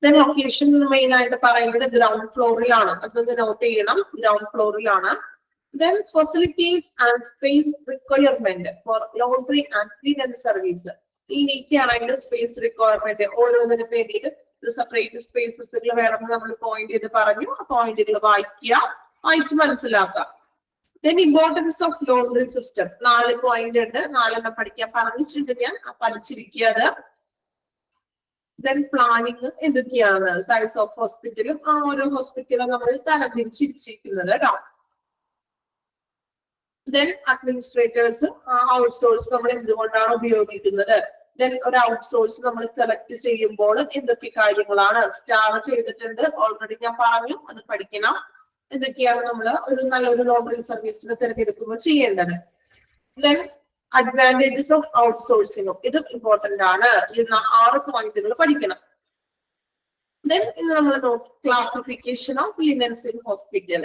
ദെൻ ലൊക്കേഷൻ മെയിൻ ആയിട്ട് പറയുന്നത് ഗ്രൗണ്ട് ഫ്ലോറിലാണ്. അതൊന്ന് നോട്ട് ചെയ്യണം. Ground ഫ്ലോറിലാണ്. Then facilities and space requirement for laundry and cleaning service. ഇതിനൊക്കെയാണെങ്കിൽ സ്പേസ് റിക്വയർമെന്റ് ഓരോന്നിനും വേണ്ടിയിട്ട് സെപ്പറേറ്റ് സ്പേസസുകൾ വേണമെന്ന് നമ്മൾ പോയിന്റ് ചെയ്ത് പറഞ്ഞു. ആ പോയിന്റുകൾ വായിക്കുക, വായിച്ച് മനസ്സിലാക്കുക. Then importance of laundry system. 4 point ഉണ്ട്. 4 പഠിക്കാൻ പറഞ്ഞിട്ടുണ്ട് ഞാൻ. പഠിച്ചിരിക്കുക. Then planning എന്തൊക്കെയാണ്? സൈസ് ഓഫ് ഹോസ്പിറ്റലും ആ ഓരോ ഹോസ്പിറ്റലും നമ്മൾ തരംതിരിച്ചിരിക്കുന്നത് കേട്ടോ. Then administrators ഔട്ട്സോഴ്സ് നമ്മൾ എന്തുകൊണ്ടാണ് ഉപയോഗിക്കുന്നത്? Then ഒരു ഔട്ട്സോഴ്സ് നമ്മൾ സെലക്ട് ചെയ്യുമ്പോൾ എന്തൊക്കെ കാര്യങ്ങളാണ്? സ്റ്റാർ ചെയ്തിട്ടുണ്ട്, ഓൾറെഡി ഞാൻ പറഞ്ഞു, അത് പഠിക്കണം. എന്തൊക്കെയാണ് നമ്മൾ ഒരു നല്ലൊരു ലോണ്ട്രി സർവീസിന് തിരഞ്ഞെടുക്കുമ്പോൾ ചെയ്യേണ്ടത്? Then അഡ്വാൻറ്റേജസ് ഓഫ് ഔട്ട്സോഴ്സിംഗും ഇത് ഇമ്പോർട്ടന്റ് ആണ്. ഈ 6 പോയിന്റുകൾ പഠിക്കണം. Then ഇന്ന് നമ്മൾ നോക്കി classification of linens in hospital.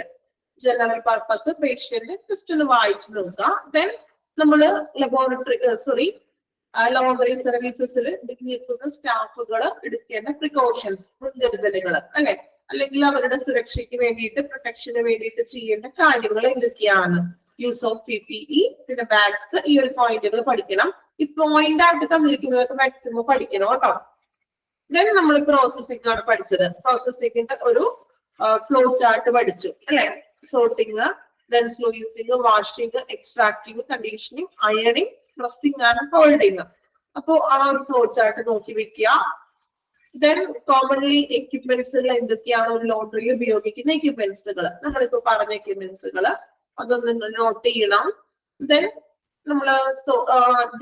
General purpose, patient just ഒന്ന് വായിച്ചു നോക്കുക. ദെൻ നമ്മള് ലോണ്ടറി സർവീസസിൽ നിൽക്കുന്ന സ്റ്റാഫുകൾ എടുക്കേണ്ട പ്രിക്കോഷൻസ്, മുൻകരുതലുകൾ അല്ലെ, അല്ലെങ്കിൽ അവരുടെ സുരക്ഷയ്ക്ക് വേണ്ടിയിട്ട്, പ്രൊട്ടക്ഷന് വേണ്ടിയിട്ട് ചെയ്യേണ്ട കാര്യങ്ങൾ എന്തൊക്കെയാണ്? യൂസ് ഓഫ് PPE, പിന്നെ ബാഗ്സ്, ഈ ഒരു പോയിന്റുകൾ പഠിക്കണം. ഈ പോയിന്റ് ആയിട്ട് തന്നിരിക്കുന്നതൊക്കെ മാക്സിമം പഠിക്കണം കേട്ടോ. ദെൻ നമ്മൾ പ്രോസസ്സിംഗ് ആണ് പഠിച്ചത്. പ്രോസസ്സിംഗിന്റെ ഒരു ഫ്ലോ ചാർട്ട് പഠിച്ചു അല്ലെ. Sorting, then sluicing, washing, extracting, conditioning, ironing, pressing and holding. അപ്പോ ആ ഒരു ഫ്ലോ ചാർട്ട് നോക്കി വെക്കുക. Then commonly എക്യുപ്മെന്റ്സുകൾ എന്തൊക്കെയാണ് ഒരു ലോണ്ടറിയിൽ ഉപയോഗിക്കുന്ന എക്യുപ്മെന്റ്സുകൾ, നമ്മളിപ്പോ പറഞ്ഞ എക്യുപ്മെന്റ്സുകൾ അതൊന്ന് നോട്ട് ചെയ്യണം. Then നമ്മള്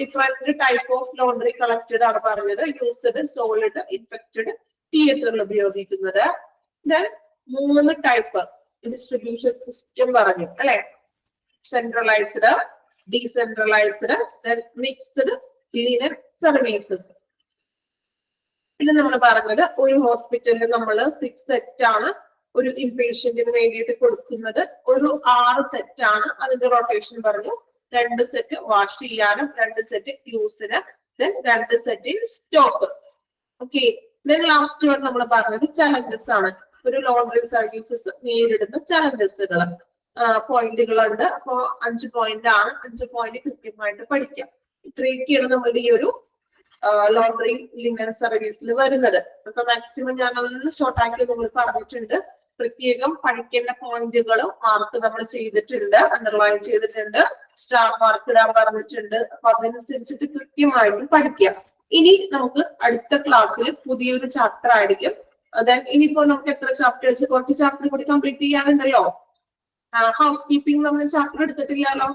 different type of laundry collected ആണ് പറഞ്ഞത്. യൂസ്ഡ്, സോളിഡ്, ഇൻഫെക്റ്റഡ്, തിയേറ്ററിൽ ഉപയോഗിക്കുന്നത്. Then 3 ടൈപ്പ് ഡിസ്ട്രിബ്യൂഷൻ സിസ്റ്റം പറഞ്ഞു അല്ലെ. Centralised, decentralised, then mixed, linen services. പിന്നെ നമ്മൾ പറഞ്ഞത് ഒരു ഹോസ്പിറ്റലിൽ നമ്മൾ 6 സെറ്റ് ആണ് ഒരു ഇൻപേഷ്യന്റിന് വേണ്ടിയിട്ട് കൊടുക്കുന്നത്. ഒരു 6 സെറ്റ് ആണ് അതിന്റെ റൊട്ടേഷൻ പറഞ്ഞു. 2 സെറ്റ് വാഷ് ചെയ്യാനും 2 സെറ്റ് യൂസിന്, then 2 set stock. Okay, then last one നമ്മൾ പറഞ്ഞത് ചലഞ്ചസ് ആണ്. ഒരു ലോണ്ടറി സർവീസസ് നേരിടുന്ന ചലഞ്ചസുകൾ പോയിന്റുകളുണ്ട്. അപ്പോ 5 പോയിന്റ് ആണ്. 5 പോയിന്റ് കൃത്യമായിട്ട് പഠിക്കാം. ഇത്രയൊക്കെയാണ് നമ്മുടെ ഈ ഒരു ലോണ്ടറി ലിനൻ സർവീസിൽ വരുന്നത്. അപ്പൊ മാക്സിമം ഞാൻ ഒന്ന് ഷോർട്ട് ആക്കി നിങ്ങൾ പറഞ്ഞിട്ടുണ്ട്. പ്രത്യേകം പഠിക്കേണ്ട പോയിന്റുകൾ മാർക്ക് നമ്മൾ ചെയ്തിട്ടുണ്ട്, അണ്ടർലൈൻ ചെയ്തിട്ടുണ്ട്, സ്റ്റാർ മാർക്ക് ഇടാൻ പറഞ്ഞിട്ടുണ്ട്. അപ്പൊ അതനുസരിച്ചിട്ട് കൃത്യമായിട്ട് പഠിക്കുക. ഇനി നമുക്ക് അടുത്ത ക്ലാസ്സിൽ പുതിയൊരു ചാപ്റ്റർ ആയിരിക്കും. ഇനിയിപ്പോ നമുക്ക് എത്ര ചാപ്റ്റേഴ്സ്, കുറച്ച് ചാപ്റ്റർ കൂടി കംപ്ലീറ്റ് ചെയ്യാനുണ്ടല്ലോ. ഹൗസ് കീപ്പിംഗ് നമ്മൾ ചാപ്റ്റർ എടുത്തിട്ടില്ലല്ലോ.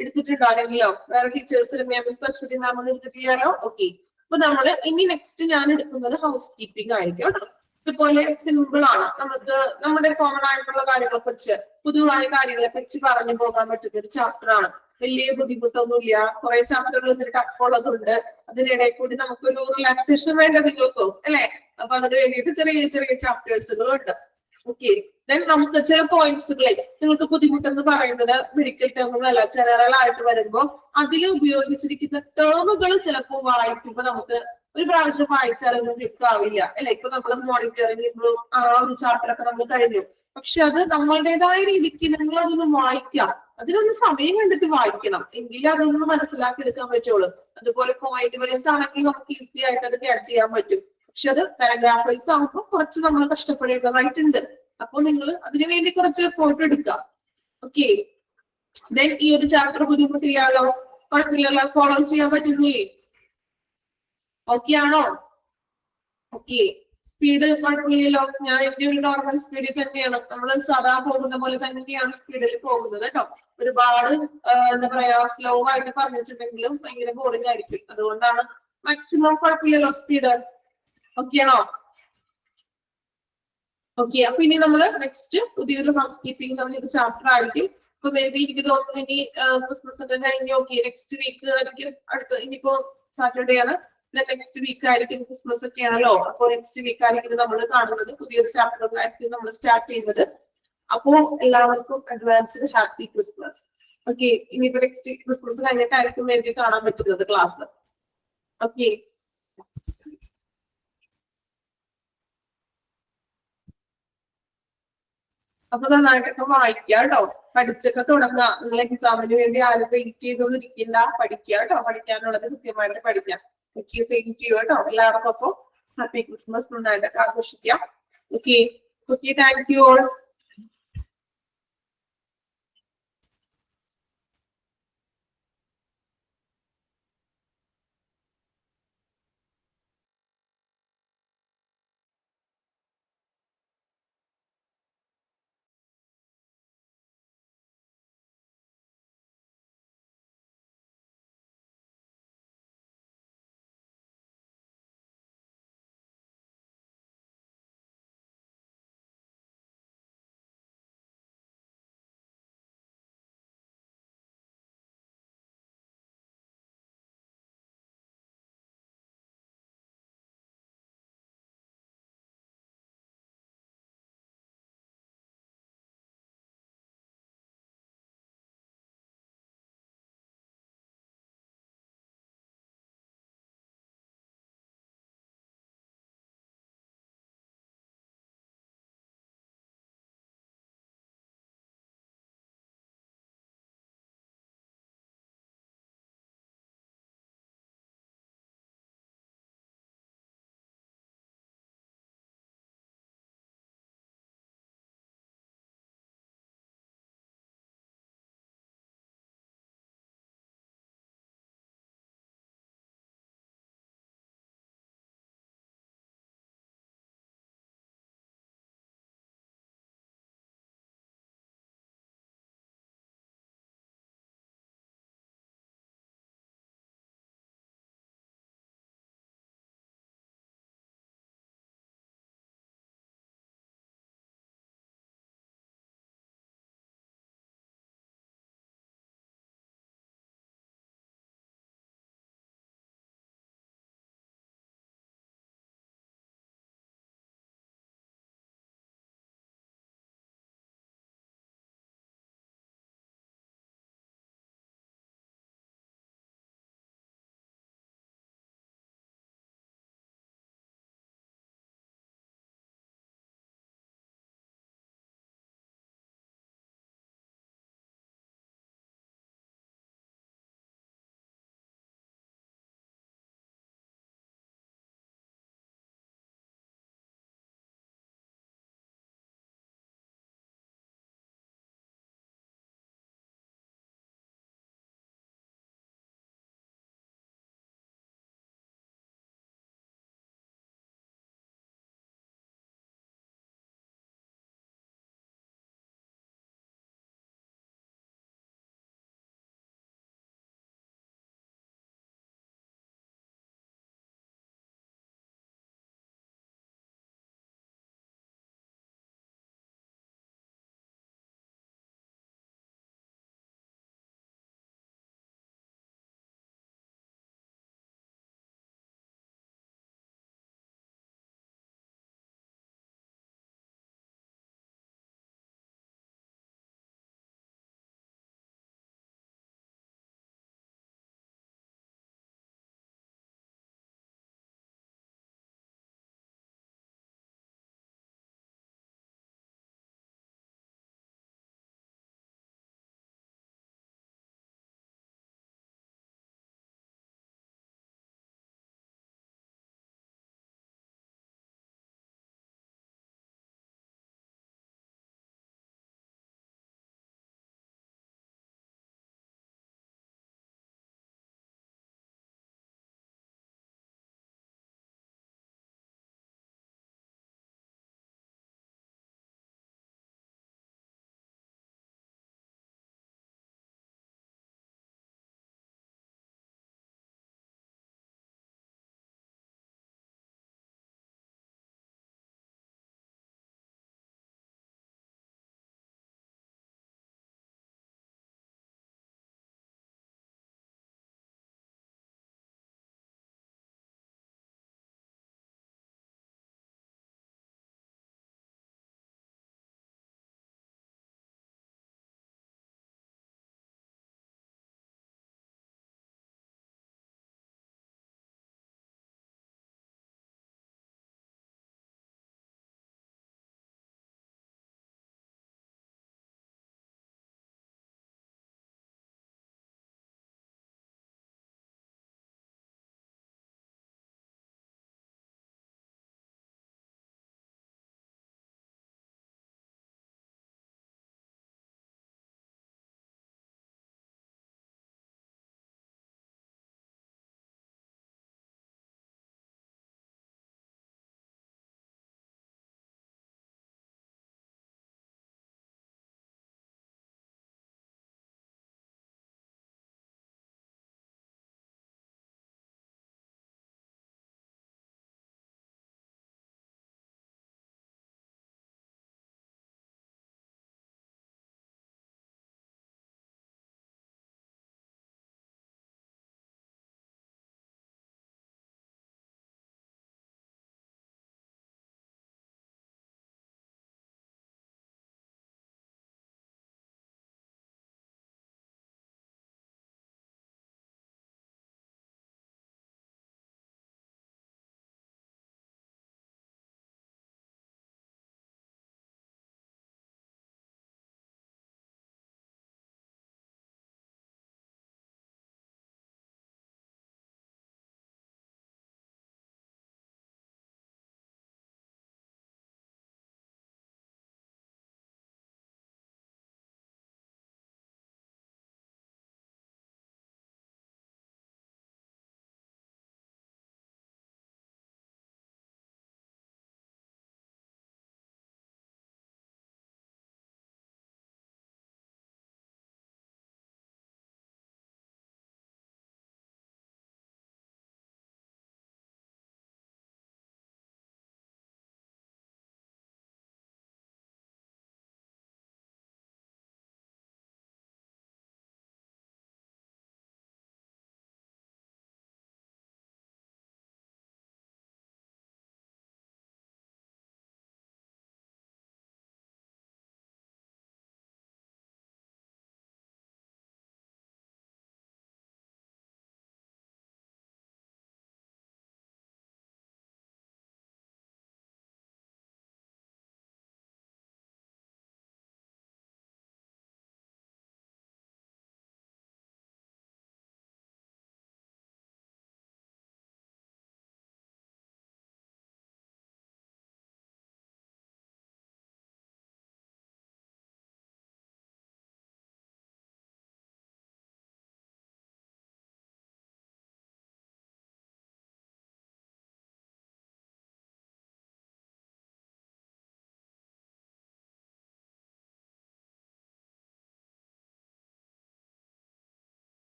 എടുത്തിട്ടുണ്ടോ ആരെങ്കിലോ? വേറെ ടീച്ചേഴ്സ് മിസ് അശ്വതി മാം എടുത്തിട്ടില്ലല്ലോ. ഓക്കെ, അപ്പൊ നമ്മള് ഇനി നെക്സ്റ്റ് ഞാൻ എടുക്കുന്നത് ഹൗസ് കീപ്പിംഗ് ആയിരിക്കും കേട്ടോ. ഇതുപോലെ സിമ്പിൾ ആണ്. നമുക്ക് നമ്മുടെ കോമൺ ആയിട്ടുള്ള കാര്യങ്ങളെ വെച്ച്, പൊതുവായ കാര്യങ്ങളെ വെച്ച് പറഞ്ഞു പോകാൻ പറ്റുന്ന ഒരു ചാപ്റ്റർ ആണ്. വലിയ ബുദ്ധിമുട്ടൊന്നുമില്ല. കുറെ ചാപ്റ്ററുകൾ ഇതിൽ ടഫ് ഉള്ളതുണ്ട്. അതിനിടയിൽ കൂടി നമുക്കൊരു റിലാക്സേഷൻ വേണ്ട നിങ്ങൾക്കോ അല്ലെ. അപ്പൊ അതിന് വേണ്ടിയിട്ട് ചെറിയ ചെറിയ ചാപ്റ്റേഴ്സുകളും ഉണ്ട്. ഓക്കെ, ദെൻ നമുക്ക് ചില പോയിന്റ്സുകളെ നിങ്ങൾക്ക് ബുദ്ധിമുട്ടെന്ന് പറയുന്നത് മെഡിക്കൽ ടേമുകളല്ല, ജനറൽ ആയിട്ട് വരുമ്പോൾ അതിൽ ഉപയോഗിച്ചിരിക്കുന്ന ടേമുകൾ ചിലപ്പോൾ വായിക്കുമ്പോൾ നമുക്ക് ഒരു പ്രാവശ്യം വായിച്ചാലൊന്നും ക്ലിക്ക് ആവില്ല അല്ലെ. ഇപ്പൊ നമ്മൾ മോണിറ്ററിംഗ് ആ ഒരു ചാപ്റ്റർ ഒക്കെ നമ്മൾ കഴിഞ്ഞു. പക്ഷെ അത് നമ്മളുടേതായ രീതിക്ക് നിങ്ങൾ അതൊന്ന് വായിക്കാം. അതിനൊന്ന് സമയം കണ്ടിട്ട് വായിക്കണം, എങ്കിലേ അതൊന്ന് മനസ്സിലാക്കി എടുക്കാൻ പറ്റുള്ളൂ. അതുപോലെ പോയിന്റ് വൈസ് ആണെങ്കിൽ നമുക്ക് ഈസി ആയിട്ട് അത് ക്യാച്ച് ചെയ്യാൻ പറ്റും. പക്ഷെ അത് പാരഗ്രാഫ് വൈസ് ആകുമ്പോൾ കുറച്ച് നമ്മൾ കഷ്ടപ്പെടേണ്ടതായിട്ടുണ്ട്. അപ്പൊ നിങ്ങൾ അതിനു വേണ്ടി കുറച്ച് എഫോർട്ട് എടുക്കുക. ഓക്കെ, ദെൻ ഈ ഒരു ചാപ്റ്റർ ബുദ്ധിമുട്ടില്ലാലോ, കുഴപ്പമില്ലല്ലോ, ഫോളോ ചെയ്യാൻ പറ്റുന്നില്ലേ? ഓക്കെ ആണോ? ഓക്കെ, സ്പീഡ് കുഴപ്പമില്ലല്ലോ. ഞാൻ എന്റെ ഒരു നോർമൽ സ്പീഡിൽ തന്നെയാണ്, നമ്മൾ സാധാ പോകുന്ന പോലെ തന്നെയാണ് സ്പീഡിൽ പോകുന്നത് കേട്ടോ. ഒരുപാട് എന്താ പറയാ സ്ലോ ആയിട്ട് പറഞ്ഞിട്ടുണ്ടെങ്കിലും ഭയങ്കര ബോറിംഗ് ആയിരിക്കും. അതുകൊണ്ടാണ് മാക്സിമം കുഴപ്പമില്ലല്ലോ സ്പീഡ്. ഓക്കെ ആണോ? ഓക്കെ, അപ്പൊ ഇനി നമ്മള് നെക്സ്റ്റ് പുതിയൊരു ഹൗസ് കീപ്പിംഗ് പറഞ്ഞൊരു ചാപ്റ്റർ ആയിരിക്കും. അപ്പൊ മേ ബി എനിക്ക് തോന്നുന്നു ഇനി ക്രിസ്മസ് ഒക്കെ കഴിഞ്ഞ് ഓക്കെ നെക്സ്റ്റ് വീക്ക് ആയിരിക്കും അടുത്ത. ഇനിയിപ്പോ സാറ്റർഡേ ആണ്, നെക്സ്റ്റ് വീക്ക് ആയിരിക്കും ക്രിസ്മസ് ഒക്കെ ആണല്ലോ. അപ്പൊ നെക്സ്റ്റ് വീക്ക് ആയിരിക്കും നമ്മൾ കാണുന്നത്. പുതിയൊരു ചാപ്റ്റർ ആയിരിക്കും നമ്മൾ സ്റ്റാർട്ട് ചെയ്യുന്നത്. അപ്പോ എല്ലാവർക്കും അഡ്വാൻസ്ഡ് ഹാപ്പി ക്രിസ്മസ്. ഓക്കെ, ഇനിയിപ്പോ നെക്സ്റ്റ് ക്രിസ്മസ് കഴിഞ്ഞിട്ടായിരിക്കും മേ ബി കാണാൻ പറ്റുന്നത് ക്ലാസ്. ഓക്കെ, അപ്പൊ നന്നായിട്ടൊക്കെ വായിക്കുക കേട്ടോ. പഠിച്ചൊക്കെ തുടങ്ങുക. നിങ്ങൾ എക്സാമിന് വേണ്ടി ആരും വെയിറ്റ് ചെയ്തൊന്നും ഇരിക്കില്ല, പഠിക്കുക കേട്ടോ. പഠിക്കാനുള്ളത് കൃത്യമായിട്ട് പഠിക്കാം. ഓക്കെ, സെയിം ടു യു കേട്ടോ. എല്ലാവർക്കും അപ്പൊ ഹാപ്പി ക്രിസ്മസ്, നന്നായിട്ടൊക്കെ ആഘോഷിക്കാം. Okay, thank you all.